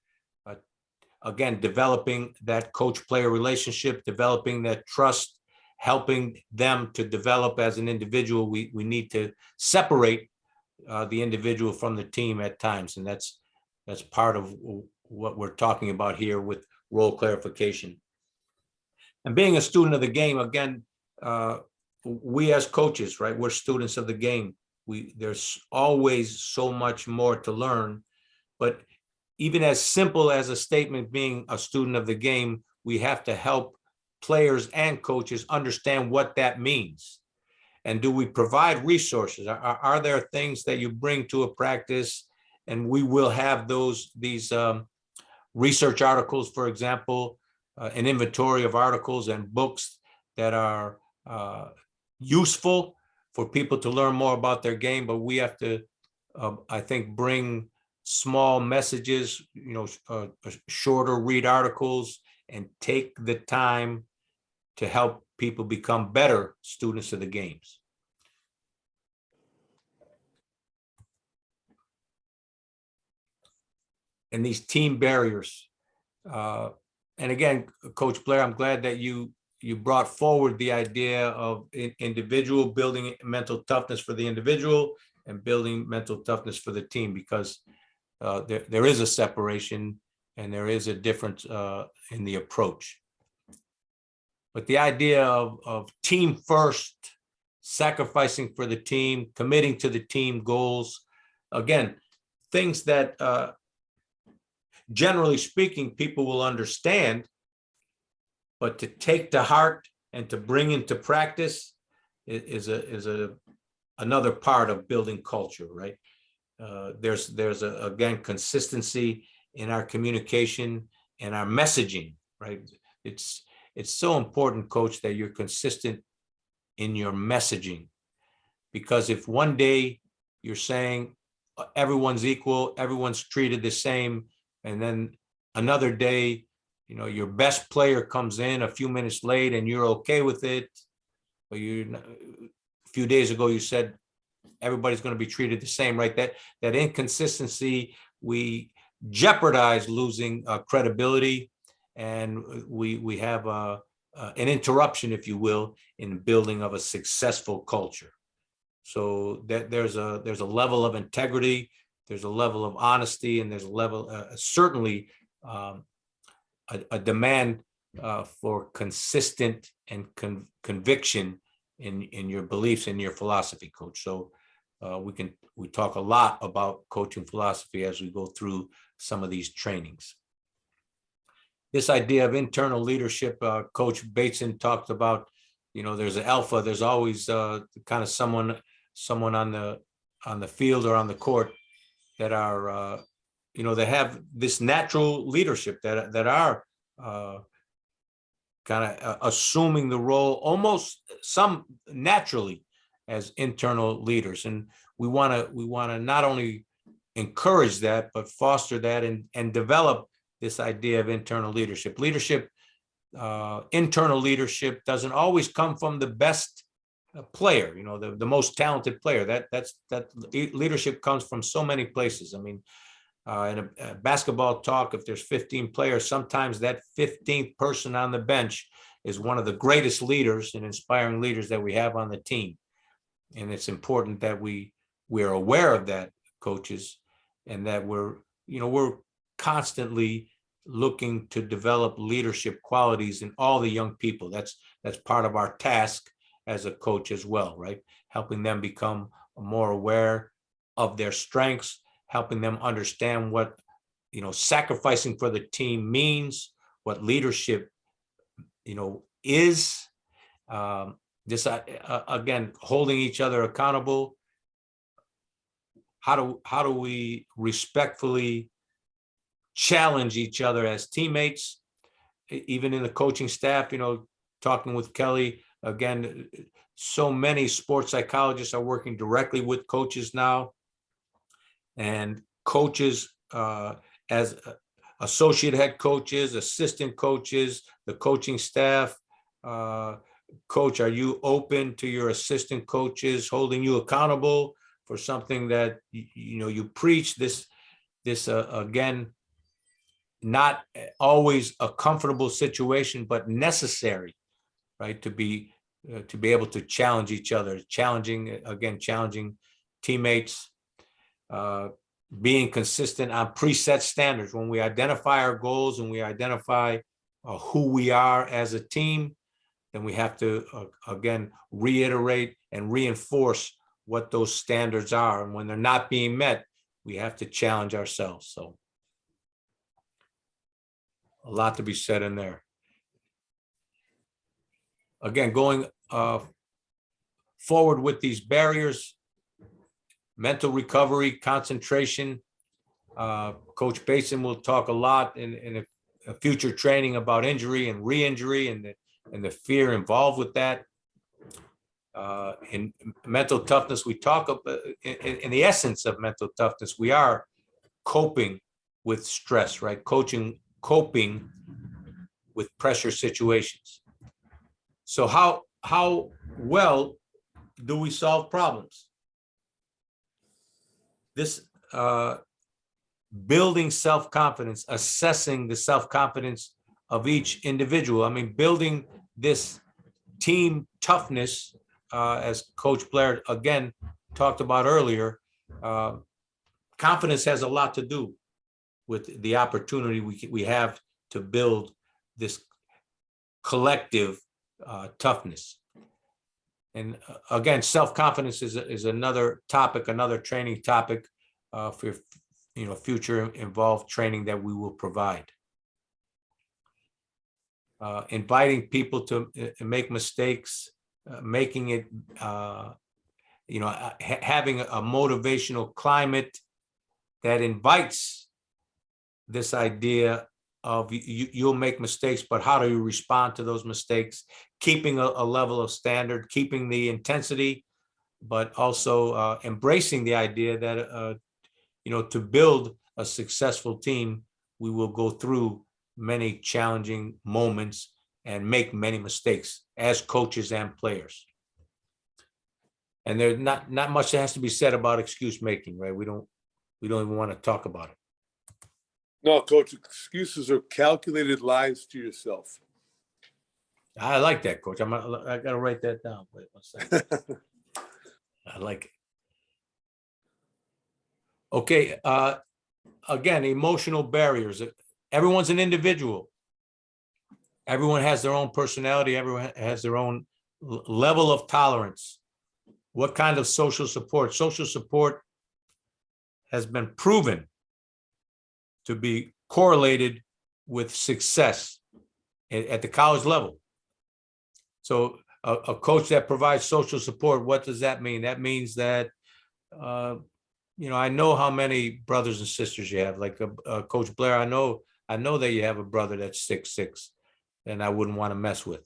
Again, developing that coach-player relationship, developing that trust, helping them to develop as an individual. We need to separate the individual from the team at times, and that's part of what we're talking about here with role clarification. And being a student of the game, again, we as coaches, right, we're students of the game. There's always so much more to learn, but even as simple as a statement being a student of the game, we have to help players and coaches understand what that means. And do we provide resources? Are there things that you bring to a practice? And we will have these research articles, for example, an inventory of articles and books that are useful for people to learn more about their game. But we have to, I think, bring small messages, shorter read articles, and take the time to help people become better students of the games. And these team barriers. And again, Coach Blair, I'm glad that you you brought forward the idea of individual building mental toughness for the individual and building mental toughness for the team, because there is a separation and there is a difference in the approach. But the idea of team first, sacrificing for the team, committing to the team goals, again, things that generally speaking, people will understand, but to take to heart and to bring into practice is another part of building culture, right? There's again, consistency in our communication and our messaging, right? It's so important, coach, that you're consistent in your messaging, because if one day you're saying everyone's equal, everyone's treated the same, and then another day, you know, your best player comes in a few minutes late and you're okay with it, but a few days ago you said everybody's going to be treated the same, right? That inconsistency, we jeopardize losing credibility, and we have an interruption, if you will, in building of a successful culture. So that there's a level of integrity, there's a level of honesty, and there's a level certainly a demand for consistent and conviction in your beliefs and your philosophy, coach. So we talk a lot about coaching philosophy as we go through some of these trainings. This idea of internal leadership, Coach Bateson talked about, you know, there's an alpha, there's always kind of someone on the field or on the court that are, you know, they have this natural leadership that are kind of assuming the role almost some naturally as internal leaders. And we want to not only encourage that, but foster that and develop this idea of internal leadership. Internal leadership doesn't always come from the best player, you know, the most talented player. That leadership comes from so many places. I mean, in a basketball talk, if there's 15 players, sometimes that 15th person on the bench is one of the greatest leaders and inspiring leaders that we have on the team. And it's important that we're aware of that, coaches, and that we're constantly looking to develop leadership qualities in all the young people. That's part of our task as a coach as well, right? Helping them become more aware of their strengths, helping them understand what, you know, sacrificing for the team means, what leadership, you know, is. This again, holding each other accountable. How do we respectfully challenge each other as teammates, even in the coaching staff? You know, talking with Kelly again, so many sports psychologists are working directly with coaches now, and coaches as associate head coaches, assistant coaches, the coaching staff. Coach, are you open to your assistant coaches holding you accountable for something that you know you preach? This again, not always a comfortable situation, but necessary, right? To be able to challenge each other, challenging teammates, being consistent on preset standards. When we identify our goals and we identify who we are as a team, then we have to again reiterate and reinforce what those standards are. And when they're not being met, we have to challenge ourselves. So a lot to be said in there. Again, going forward with these barriers, mental recovery, concentration. Coach Bateson will talk a lot in a future training about injury and re-injury and the fear involved with that. In mental toughness, we talk about, in the essence of mental toughness, we are coping with stress, right? Coping with pressure situations. So how well do we solve problems? This building self-confidence, assessing the self-confidence of each individual. I mean, building this team toughness, as Coach Blair again talked about earlier, confidence has a lot to do with the opportunity we have to build this collective toughness. And again, self-confidence is another topic, another training topic for future involved training that we will provide. Inviting people to make mistakes, making it, having a motivational climate that invites this idea of you'll make mistakes, but how do you respond to those mistakes? Keeping a level of standard, keeping the intensity, but also embracing the idea that, to build a successful team, we will go through many challenging moments and make many mistakes as coaches and players. And there's not much that has to be said about excuse making, right? We don't even want to talk about it. No, Coach, excuses are calculated lies to yourself. I like that, Coach. I got to write that down. Wait 1 second. I like it. Okay. Again, emotional barriers. Everyone's an individual. Everyone has their own personality. Everyone has their own level of tolerance. What kind of social support? Social support has been proven to be correlated with success at the college level. So a coach that provides social support, what does that mean? That means that, I know how many brothers and sisters you have. Like Coach Blair, I know that you have a brother that's 6'6", and I wouldn't want to mess with.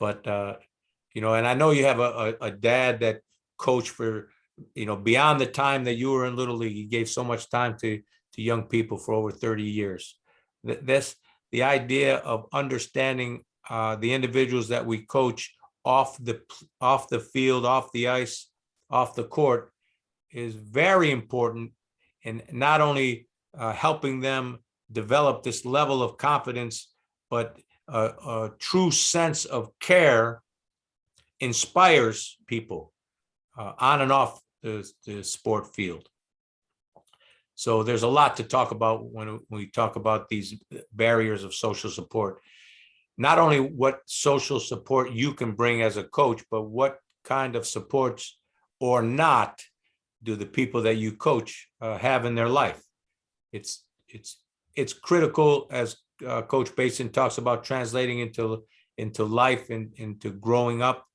But, and I know you have a dad that coached for, beyond the time that you were in Little League. He gave so much time to young people for over 30 years. That's the idea of understanding the individuals that we coach off the field, off the ice, off the court is very important in not only helping them develop this level of confidence, but a true sense of care inspires people on and off the sport field. So there's a lot to talk about when we talk about these barriers of social support. Not only what social support you can bring as a coach, but what kind of supports or not do the people that you coach have in their life. It's critical, as Coach Basin talks about, translating into life and into growing up.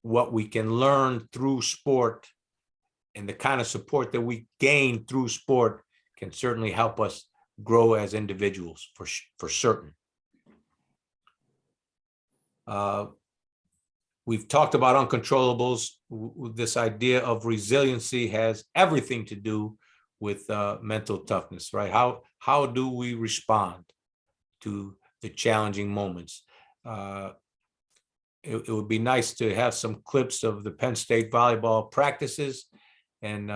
What we can learn through sport and the kind of support that we gain through sport can certainly help us grow as individuals for certain. We've talked about uncontrollables. This idea of resiliency has everything to do with mental toughness, right? How do we respond to the challenging moments? It would be nice to have some clips of the Penn State volleyball practices and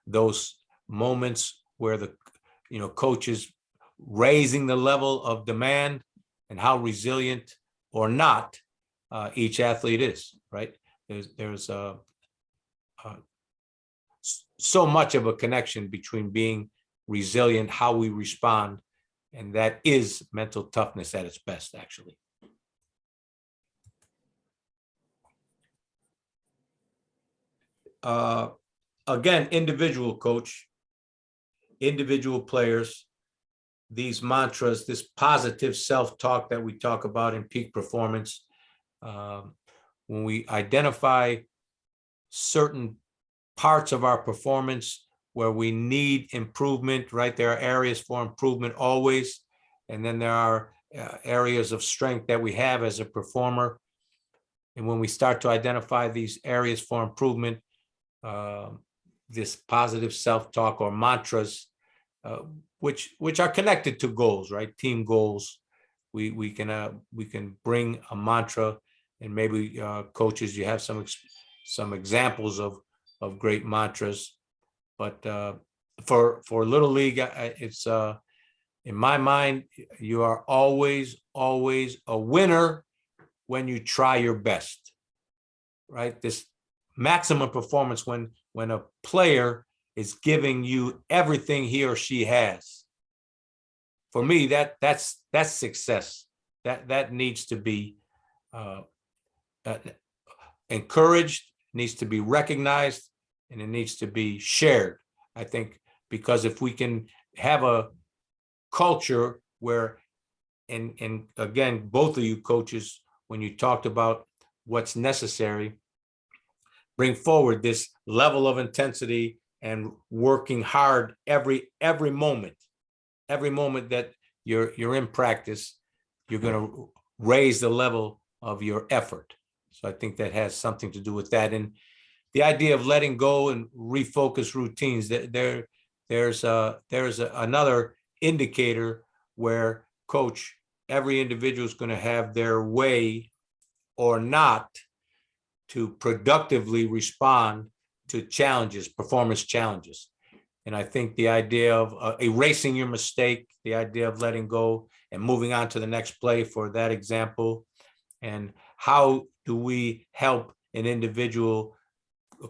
those moments where the coaches raising the level of demand and how resilient or not each athlete is, right? There's so much of a connection between being resilient, how we respond, and that is mental toughness at its best, actually. Again, individual coach, individual players, these mantras, this positive self-talk that we talk about in peak performance. When we identify certain parts of our performance where we need improvement, right? There are areas for improvement always. And then there are areas of strength that we have as a performer. And when we start to identify these areas for improvement, this positive self-talk or mantras, which are connected to goals, right? Team goals. We can bring a mantra, and maybe coaches, you have some examples of great mantras. But for Little League, it's In my mind, you are always, always a winner when you try your best, right? This maximum performance when a player is giving you everything he or she has. For me, that's success. That needs to be encouraged, needs to be recognized, and it needs to be shared. I think because if we can have a culture where, and again, both of you coaches, when you talked about what's necessary, bring forward this level of intensity and working hard every moment that you're in practice, you're going to raise the level of your effort. So I think that has something to do with that. And the idea of letting go and refocus routines, there's another indicator where, coach, every individual is going to have their way or not to productively respond to challenges, performance challenges. And I think the idea of erasing your mistake, the idea of letting go and moving on to the next play for that example, and how do we help an individual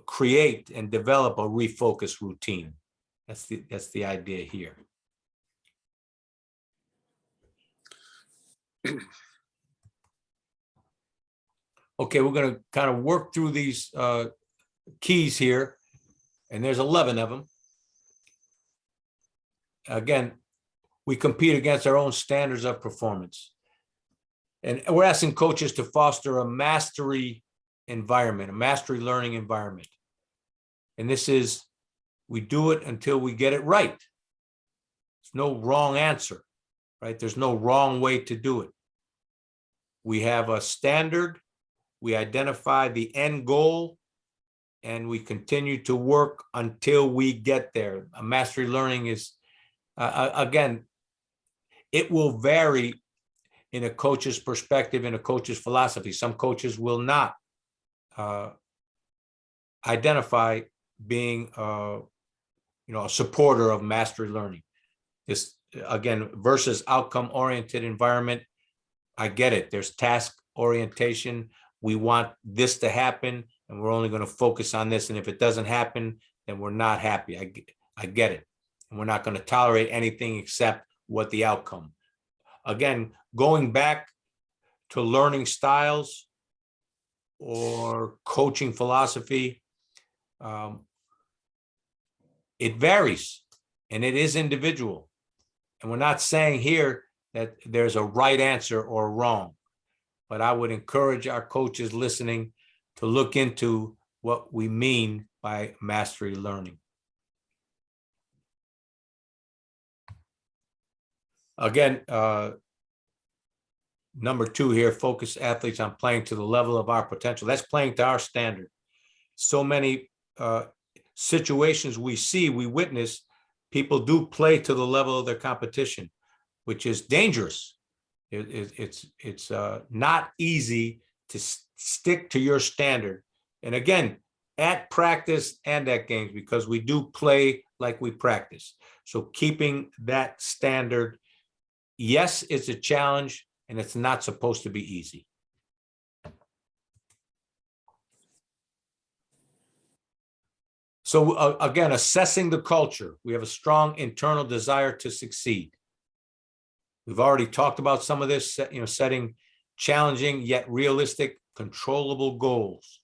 create and develop a refocus routine? That's the idea here. Okay, we're going to kind of work through these keys here, and there's 11 of them. Again, we compete against our own standards of performance. And we're asking coaches to foster a mastery environment, a mastery learning environment. And this is, we do it until we get it right. There's no wrong answer, right? There's no wrong way to do it. We have a standard, we identify the end goal, and we continue to work until we get there. A mastery learning is, again, it will vary in a coach's perspective, in a coach's philosophy. Some coaches will not identify being a supporter of mastery learning. This, again, versus outcome-oriented environment, I get it. There's task orientation. We want this to happen, and we're only going to focus on this. And if it doesn't happen, then we're not happy. I get it. And we're not going to tolerate anything except what the outcome. Again, going back to learning styles or coaching philosophy, it varies and it is individual. And we're not saying here that there's a right answer or wrong, but I would encourage our coaches listening to look into what we mean by mastery learning. Again, number 2 here, focus athletes on playing to the level of our potential. That's playing to our standard. So many situations we witness, people do play to the level of their competition, which is dangerous. It's not easy to stick to your standard. And again, at practice and at games, because we do play like we practice. So keeping that standard, yes, it's a challenge, and it's not supposed to be easy. So again, assessing the culture. We have a strong internal desire to succeed. We've already talked about some of this, setting challenging yet realistic, controllable goals.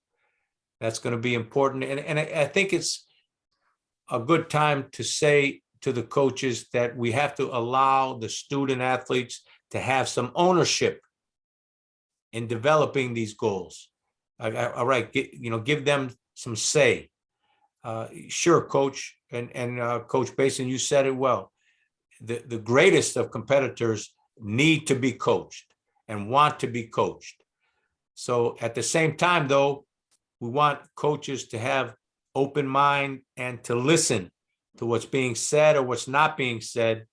That's going to be important. And I think it's a good time to say to the coaches that we have to allow the student athletes to have some ownership in developing these goals. All right, give them some say. Sure, coach, and Coach Basin, you said it well. The greatest of competitors need to be coached and want to be coached. So at the same time, though, we want coaches to have open mind and to listen to what's being said or what's not being said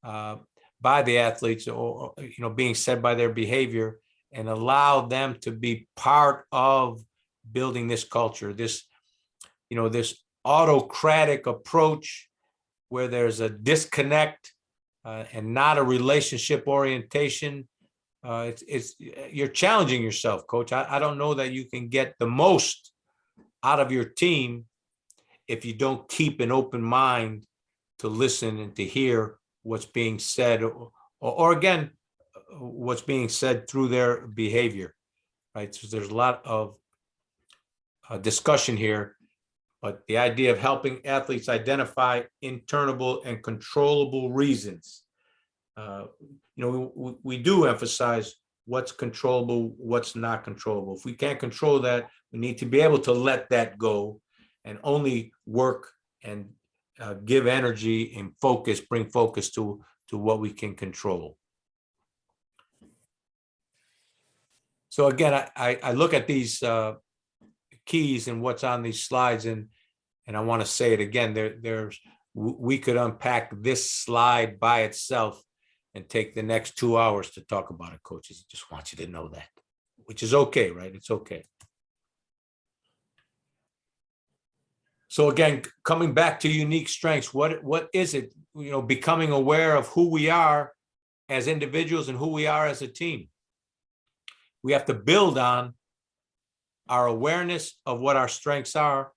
by the athletes, or being said by their behavior, and allow them to be part of building this culture, this autocratic approach where there's a disconnect and not a relationship orientation. You're challenging yourself, coach. I don't know that you can get the most out of your team if you don't keep an open mind to listen and to hear what's being said, or again, what's being said through their behavior, right? So there's a lot of discussion here, but the idea of helping athletes identify internal and controllable reasons. We do emphasize what's controllable, what's not controllable. If we can't control that, we need to be able to let that go and only work and give energy and focus, bring focus to what we can control. So again, I look at these keys and what's on these slides, and I want to say it again. We could unpack this slide by itself and take the next 2 hours to talk about it, coaches. I just want you to know that, which is okay, right? It's okay. So again, coming back to unique strengths, what is it? Becoming aware of who we are as individuals and who we are as a team. We have to build on our awareness of what our strengths are,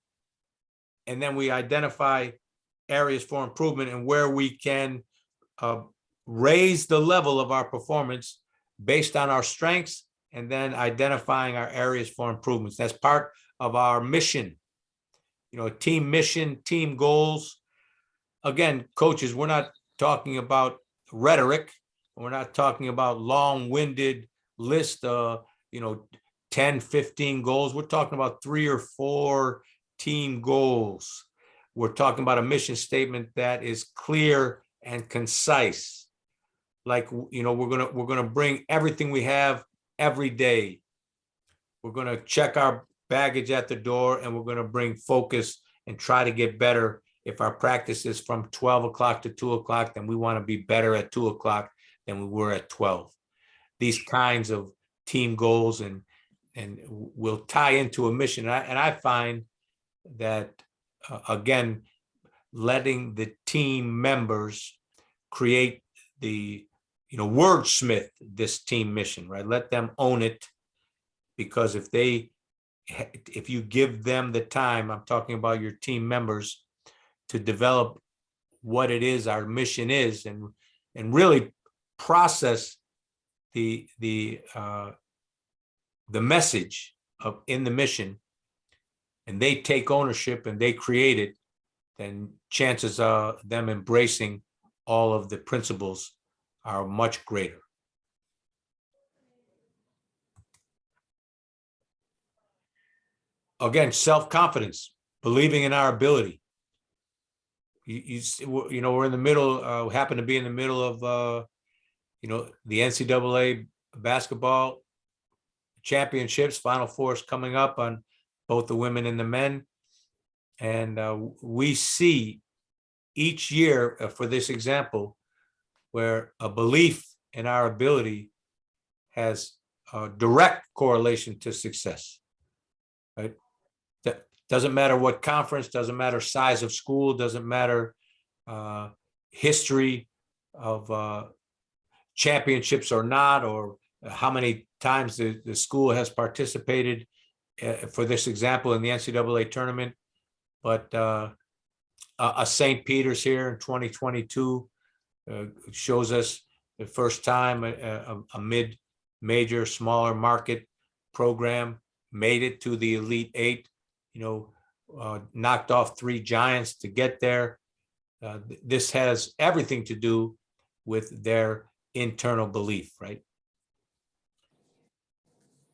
and then we identify areas for improvement and where we can raise the level of our performance based on our strengths, and then identifying our areas for improvements. That's part of our mission, team mission, team goals. Again, coaches, we're not talking about rhetoric. We're not talking about long-winded list, 10, 15 goals. We're talking about 3 or 4 team goals. We're talking about a mission statement that is clear and concise. Like, we're gonna bring everything we have every day. We're gonna check our baggage at the door, and we're gonna bring focus and try to get better. If our practice is from 12 o'clock to 2 o'clock, then we want to be better at 2 o'clock than we were at 12. These kinds of team goals and will tie into a mission. And I find that, again, letting the team members create wordsmith this team mission, right? Let them own it, because if you give them the time, I'm talking about your team members, to develop what it is our mission is, and really process the message in the mission, and they take ownership and they create it, then chances are them embracing all of the principles are much greater. Again, self-confidence, believing in our ability. We're in the middle, happen to be in the middle of, the NCAA basketball championships. Final Four is coming up on both the women and the men. And we see each year, for this example, where a belief in our ability has a direct correlation to success, right? That doesn't matter what conference, doesn't matter size of school, doesn't matter history of championships or not, or how many times the school has participated, for this example, in the NCAA tournament. But a St. Peter's here in 2022 shows us the first time a mid-major, smaller market program made it to the Elite Eight, knocked off 3 giants to get there. This has everything to do with their internal belief, right?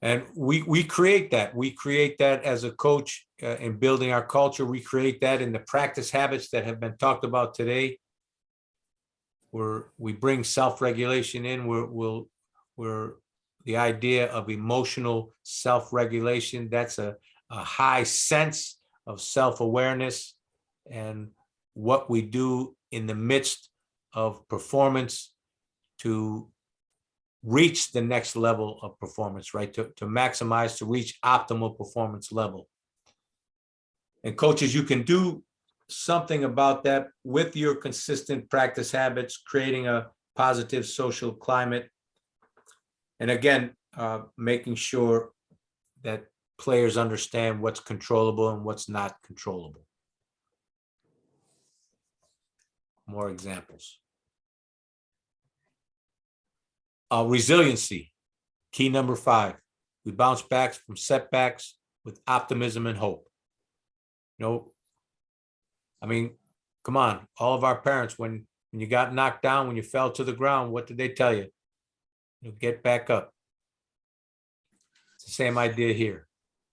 And we create that. We create that as a coach in building our culture. We create that in the practice habits that have been talked about today, where we bring self-regulation in. We're the idea of emotional self-regulation. That's a high sense of self-awareness and what we do in the midst of performance to reach the next level of performance, right? To maximize, to reach optimal performance level. And coaches, you can do something about that with your consistent practice habits, creating a positive social climate. And again, making sure that players understand what's controllable and what's not controllable. More examples. Resiliency, key number 5. We bounce back from setbacks with optimism and hope. You know, I mean, come on, all of our parents, when you got knocked down, when you fell to the ground, what did they tell you? You know, get back up. It's the same idea here.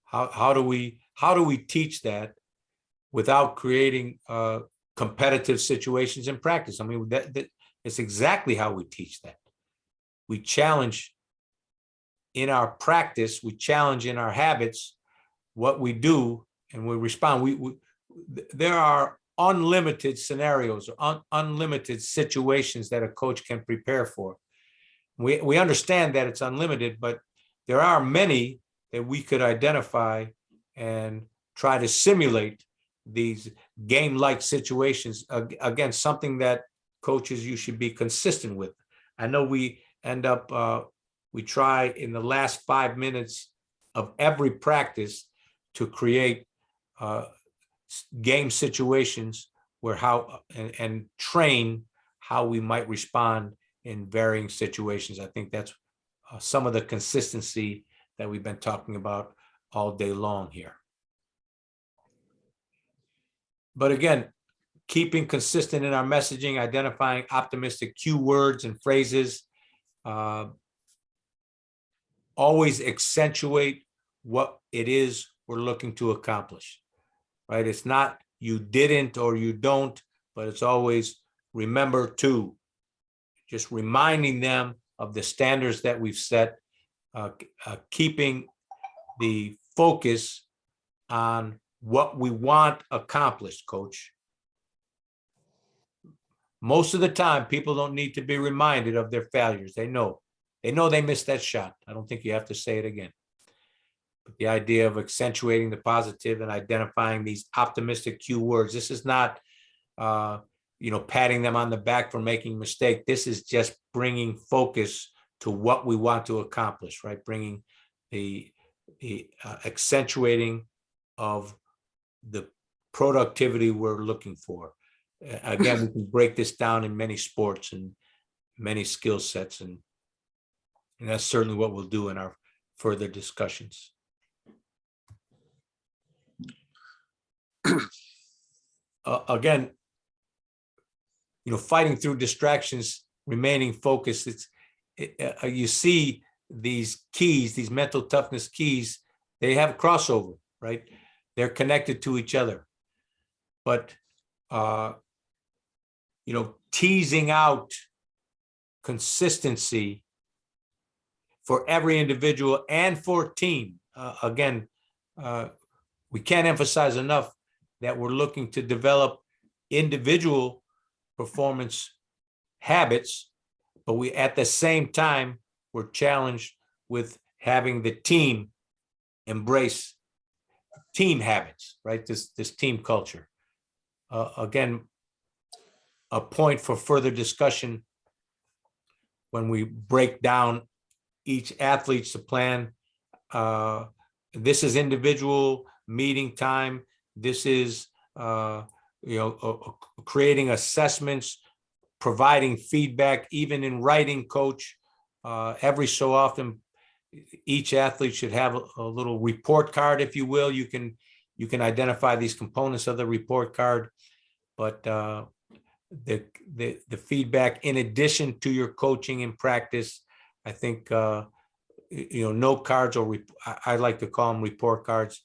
How do we teach that without creating competitive situations in practice? I mean, that it's exactly how we teach that. We challenge in our practice, we challenge in our habits what we do, and we respond. There are unlimited scenarios or unlimited situations that a coach can prepare for. We understand that it's unlimited, but there are many that we could identify and try to simulate these game-like situations. Again, something that coaches, you should be consistent with. I know we end up, we try in the last 5 minutes of every practice to create game situations where and train how we might respond in varying situations. I think that's some of the consistency that we've been talking about all day long here. But again, keeping consistent in our messaging, identifying optimistic cue words and phrases, always accentuate what it is we're looking to accomplish, right? It's not you didn't or you don't, but it's always remember to, just reminding them of the standards that we've set, keeping the focus on what we want accomplished, coach. Most of the time, people don't need to be reminded of their failures. They know they missed that shot. I don't think you have to say it again. But the idea of accentuating the positive and identifying these optimistic cue words, this is not, patting them on the back for making a mistake. This is just bringing focus to what we want to accomplish, right? Bringing the accentuating of the productivity we're looking for. Again, we can break this down in many sports and many skill sets, and that's certainly what we'll do in our further discussions. Again, fighting through distractions, remaining focused. You see these keys, these mental toughness keys, they have crossover, right? They're connected to each other. But, teasing out consistency for every individual and for team. Again, we can't emphasize enough that we're looking to develop individual performance habits, but we, at the same time, we're challenged with having the team embrace team habits, right? This team culture. Again, a point for further discussion when we break down each athlete's plan. This is individual meeting time. This is creating assessments, providing feedback, even in writing, coach. Every so often, each athlete should have a little report card, if you will. You can identify these components of the report card, but the feedback, in addition to your coaching and practice, I think note cards, or I like to call them report cards.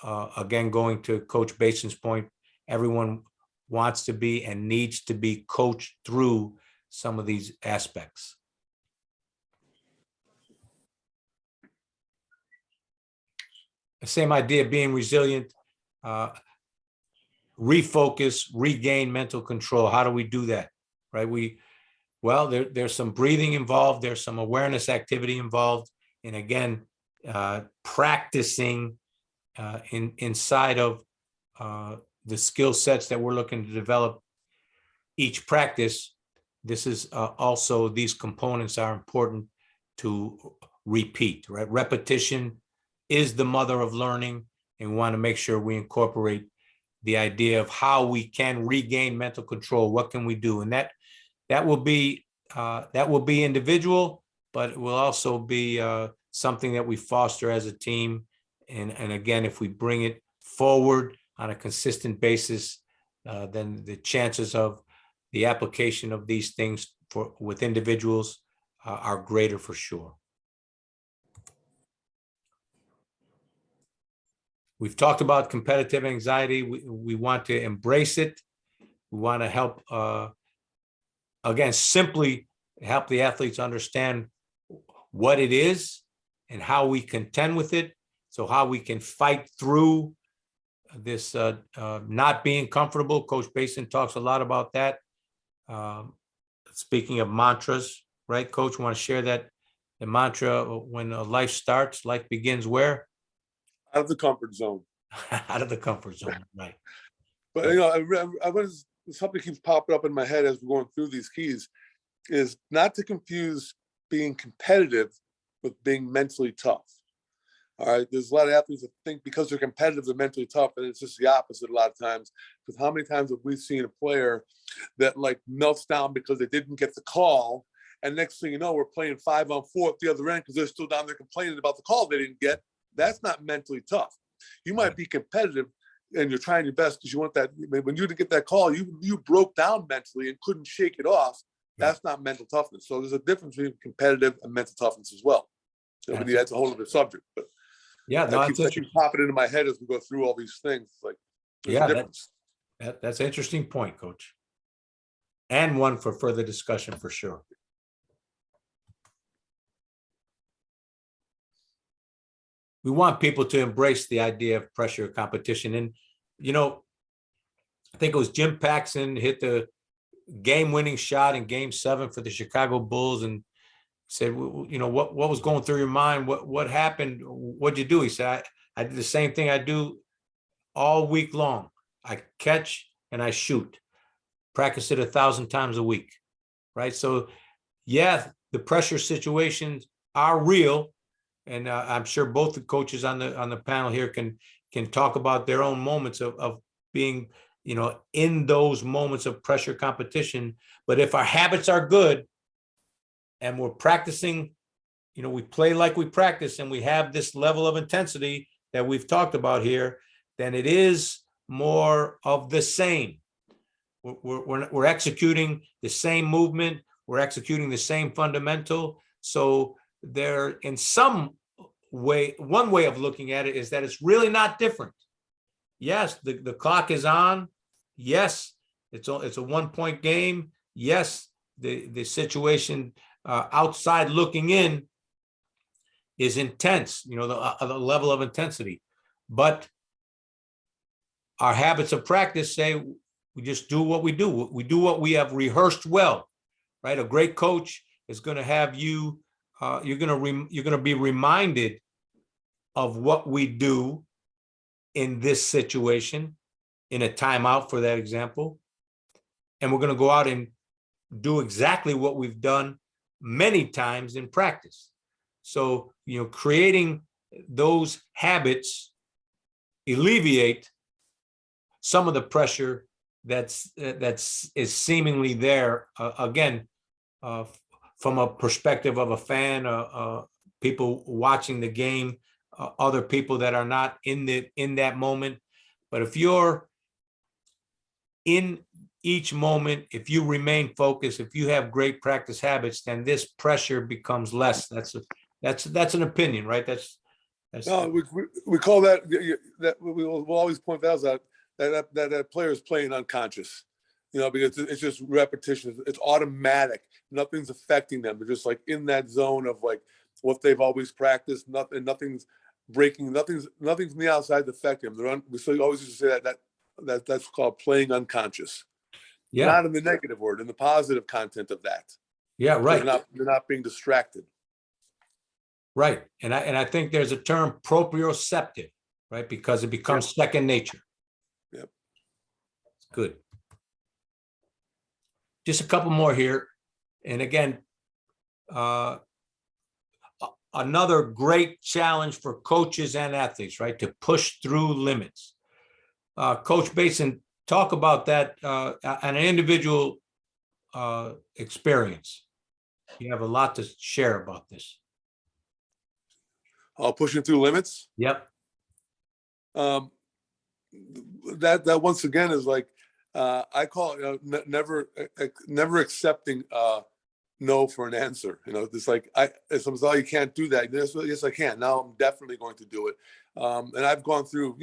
Again, going to Coach Bason's point, everyone wants to be and needs to be coached through some of these aspects. The same idea, being resilient, refocus, regain mental control. How do we do that, right? There's some breathing involved. There's some awareness activity involved. And again, practicing inside of the skill sets that we're looking to develop each practice, this is also, these components are important to repeat, right? Repetition is the mother of learning, and we want to make sure we incorporate the idea of how we can regain mental control. What can we do? And that will be individual, but it will also be something that we foster as a team. And again, if we bring it forward on a consistent basis, then the chances of the application of these things with individuals are greater for sure. We've talked about competitive anxiety. We want to embrace it. We want to help, again, simply help the athletes understand what it is and how we contend with it. So how we can fight through this not being comfortable. Coach Basin talks a lot about that. Speaking of mantras, right, Coach? Want to share that the mantra when life starts, life begins where? Out of the comfort zone. Out of the comfort zone, right? But you know, I was, something keeps popping up in my head as we're going through these keys, is not to confuse being competitive with being mentally tough. All right, there's a lot of athletes that think because they're competitive, they're mentally tough, and it's just the opposite a lot of times. Because how many times have we seen a player that like melts down because they didn't get the call, and next thing you know, we're playing 5-on-4 at the other end because they're still down there complaining about the call they didn't get. That's not mentally tough. You might be competitive and you're trying your best because you want that. When you didn't get that call, you broke down mentally and couldn't shake it off. That's not mental toughness. So there's a difference between competitive and mental toughness as well. I mean, that's a whole other subject. But yeah, no, that keeps popping into my head as we go through all these things. It's like, there's a difference. That's an interesting point, Coach, and one for further discussion for sure. We want people to embrace the idea of pressure competition. And, you know, I think it was Jim Paxson hit the game-winning shot in Game 7 for the Chicago Bulls and said, you know, what was going through your mind? What happened? What'd you do? He said, I did the same thing I do all week long. I catch and I shoot. Practice it 1,000 times a week, right? So, yeah, the pressure situations are real. And I'm sure both the coaches on the panel here can talk about their own moments of being, you know, in those moments of pressure competition. But if our habits are good and we're practicing, you know, we play like we practice and we have this level of intensity that we've talked about here, then it is more of the same. We're executing the same movement. We're executing the same fundamental. So there, in some way, one way of looking at it is that it's really not different. Yes, the clock is on. Yes, it's a 1-point game. Yes, the situation outside looking in is intense, you know, the level of intensity. But our habits of practice say we just do what we do. We do what we have rehearsed well, right? A great coach is going to have you. You're going to be reminded of what we do in this situation, in a timeout, for that example. And we're going to go out and do exactly what we've done many times in practice. So, you know, creating those habits alleviate some of the pressure that's seemingly there. Again, from a perspective of a fan, people watching the game, other people that are not in that moment. But if you're in each moment, if you remain focused, if you have great practice habits, then this pressure becomes less. That's an opinion, right? That's no, we call that we'll always point out that player is playing unconscious, you know, because it's just repetition. It's automatic. Nothing's affecting them. They're just like in that zone of like what they've always practiced. Nothing's breaking. Nothing's from the outside affecting them. We still always used to say that's called playing unconscious. Yeah. Not in the negative word, in the positive content of that. Yeah, right. They're not being distracted. Right. And I think there's a term, proprioceptive, right? Because it becomes second nature. Yep. Good. Just a couple more here. And again, another great challenge for coaches and athletes, right? To push through limits. Coach Basin, talk about that on an individual experience. You have a lot to share about this. Pushing through limits. Yep. That once again is like, I call it, never accepting no for an answer. It's like, someone's, oh, you can't do that. Yes, I can. Now I'm definitely going to do it. And I've gone through,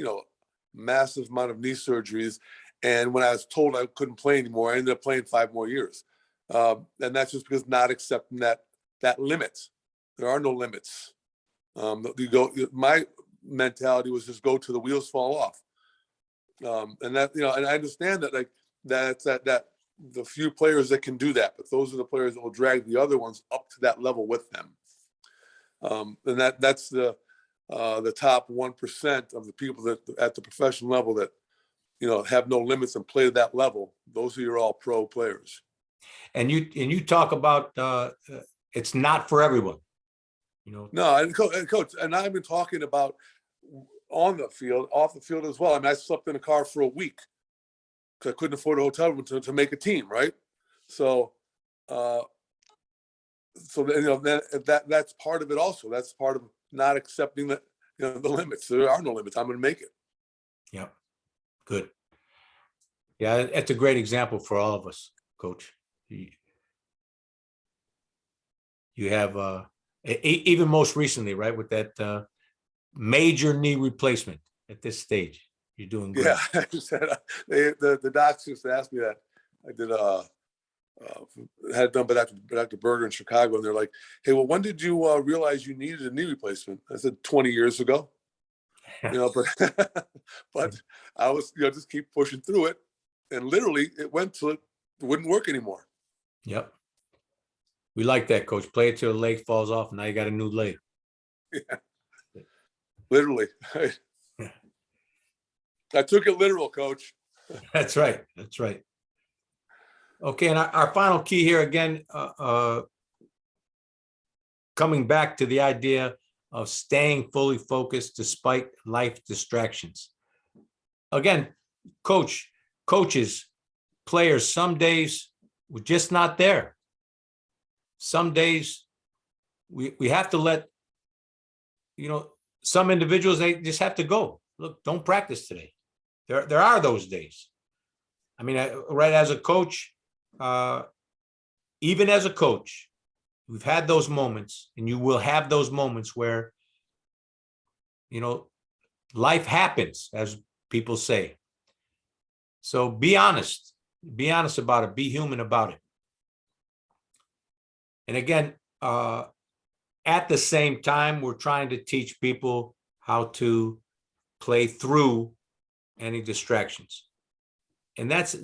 massive amount of knee surgeries. And when I was told I couldn't play anymore, I ended up playing 5 more years. And that's just because not accepting that limit. There are no limits. My mentality was just go till the wheels fall off. And that, and I understand that, like, that the few players that can do that, but those are the players that will drag the other ones up to that level with them. And that's the top 1% of the people that at the professional level that, have no limits and play to that level. Those are your all pro players. And you talk about it's not for everyone. No, and coach, and I've been talking about on the field, off the field as well. I mean, I slept in a car for a week because I couldn't afford a hotel room to make a team, right? So, that's part of it. Also, that's part of not accepting that the limits. There are no limits. I'm going to make it. Yeah, good. Yeah, it's a great example for all of us, Coach. You have even most recently, right, with that major knee replacement at this stage. You're doing great. Yeah, the docs just asked me that. I did had it done by Dr. Berger in Chicago, and they're like, "Hey, well, when did you realize you needed a knee replacement?" I said 20 years ago. But I was just keep pushing through it, and literally it went till it wouldn't work anymore. Yep. We like that, Coach. Play it till the leg falls off, and now you got a new leg. Yeah. Literally. I took it literal, Coach. That's right. That's right. Okay, and our final key here again, coming back to the idea of staying fully focused despite life distractions. Again, coaches, players, some days we're just not there. Some days we have to let, some individuals, they just have to go. Look, don't practice today. There are those days. I mean, right, as a coach, even as a coach, we've had those moments, and you will have those moments where, life happens, as people say. So be honest about it, be human about it. And again, at the same time, we're trying to teach people how to play through any distractions. And that's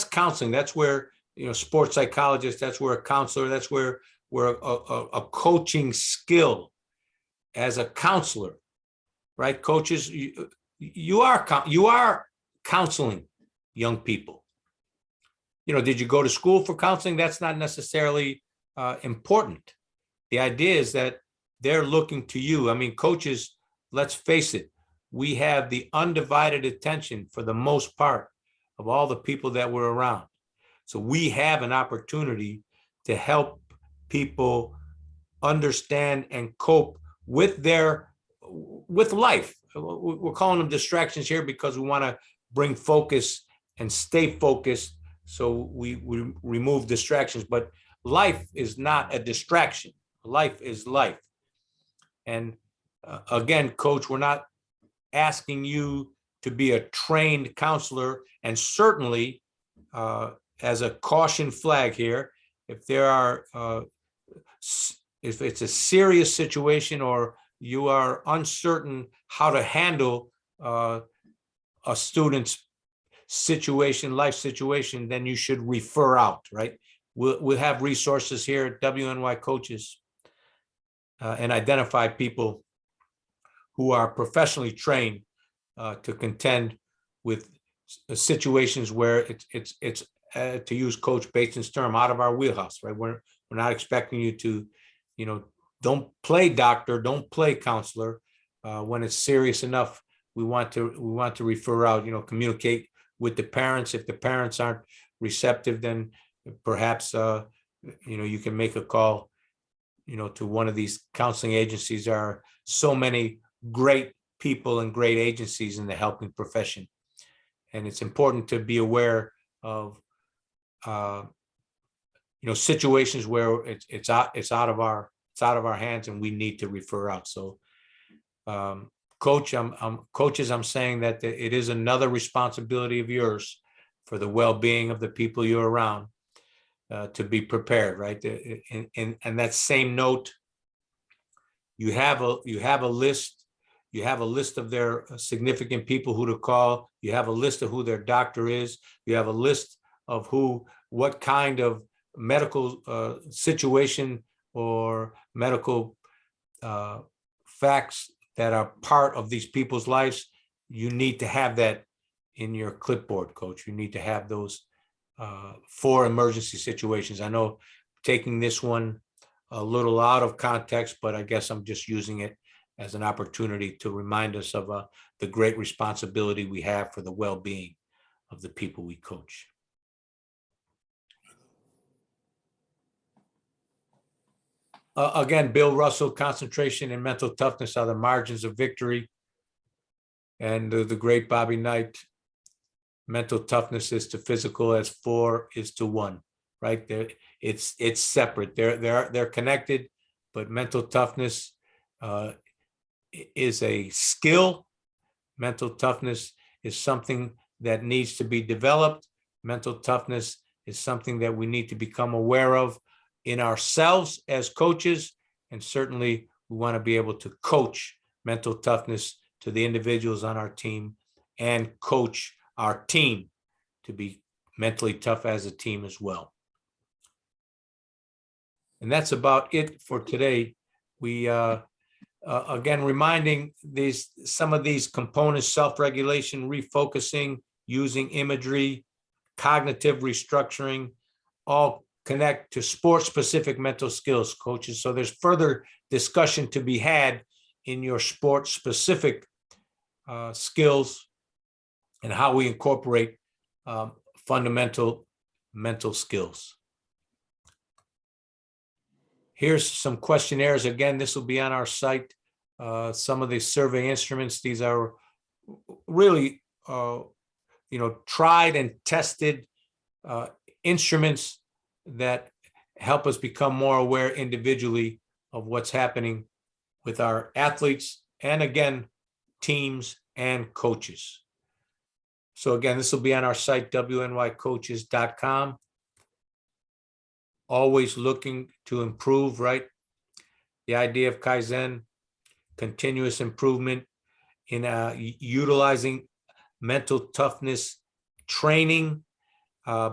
counseling. That's where, sports psychologist, that's where a counselor, that's where a coaching skill as a counselor, right? Coaches, you are counseling young people. Did you go to school for counseling? That's not necessarily important. The idea is that they're looking to you. I mean, coaches, let's face it, we have the undivided attention for the most part of all the people that we're around. So we have an opportunity to help people understand and cope with life. We're calling them distractions here because we want to bring focus and stay focused. So we remove distractions, but life is not a distraction. Life is life. And again, Coach, we're not asking you to be a trained counselor, and certainly as a caution flag here, if there are, if it's a serious situation or you are uncertain how to handle a student's situation, life situation, then you should refer out, right? We'll have resources here at WNY Coaches and identify people who are professionally trained to contend with situations where it's to use Coach Bateson's term, out of our wheelhouse, right? We're not expecting you to, don't play doctor, don't play counselor. When it's serious enough, we want to refer out, communicate with the parents. If the parents aren't receptive, then perhaps you can make a call, to one of these counseling agencies. There are so many great people and great agencies in the helping profession. And it's important to be aware of, situations where it's out of our hands and we need to refer out. So, coaches, I'm saying that it is another responsibility of yours for the well-being of the people you're around, to be prepared, right? And that same note, you have a list. You have a list of their significant people who to call. You have a list of who their doctor is. You have a list of what kind of medical situation or medical facts that are part of these people's lives. You need to have that in your clipboard, Coach. You need to have those for emergency situations. I know taking this one a little out of context, but I guess I'm just using it as an opportunity to remind us of the great responsibility we have for the well-being of the people we coach. Again, Bill Russell, concentration and mental toughness are the margins of victory. And the great Bobby Knight, mental toughness is to physical as 4 is to 1, right? It's separate. They're connected, but mental toughness is a skill. Mental toughness is something that needs to be developed. Mental toughness is something that we need to become aware of in ourselves as coaches. And certainly we want to be able to coach mental toughness to the individuals on our team and coach our team to be mentally tough as a team as well. And that's about it for today. We, again, reminding some of these components: self-regulation, refocusing, using imagery, cognitive restructuring, all connect to sport-specific mental skills, coaches. So there's further discussion to be had in your sport-specific skills and how we incorporate fundamental mental skills. Here's some questionnaires. Again, this will be on our site. Some of the survey instruments, these are really, tried and tested instruments that help us become more aware individually of what's happening with our athletes and, again, teams and coaches. So again, this will be on our site, wnycoaches.com. Always looking to improve, right? The idea of Kaizen, continuous improvement in utilizing mental toughness training,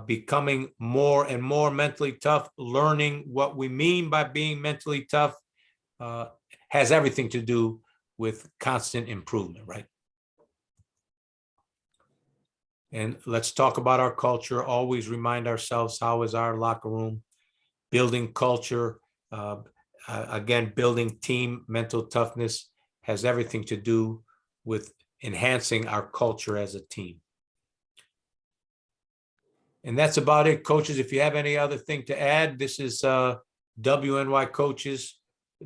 becoming more and more mentally tough, learning what we mean by being mentally tough, has everything to do with constant improvement, right? And let's talk about our culture. Always remind ourselves, how is our locker room? Building culture, again, building team mental toughness has everything to do with enhancing our culture as a team. And that's about it, coaches. If you have any other thing to add, this is WNY Coaches,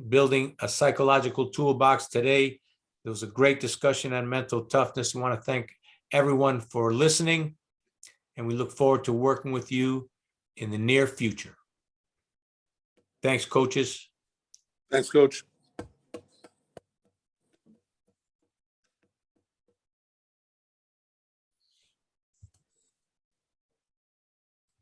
building a psychological toolbox. Today, there was a great discussion on mental toughness. I want to thank everyone for listening, and we look forward to working with you in the near future. Thanks, coaches. Thanks, Coach.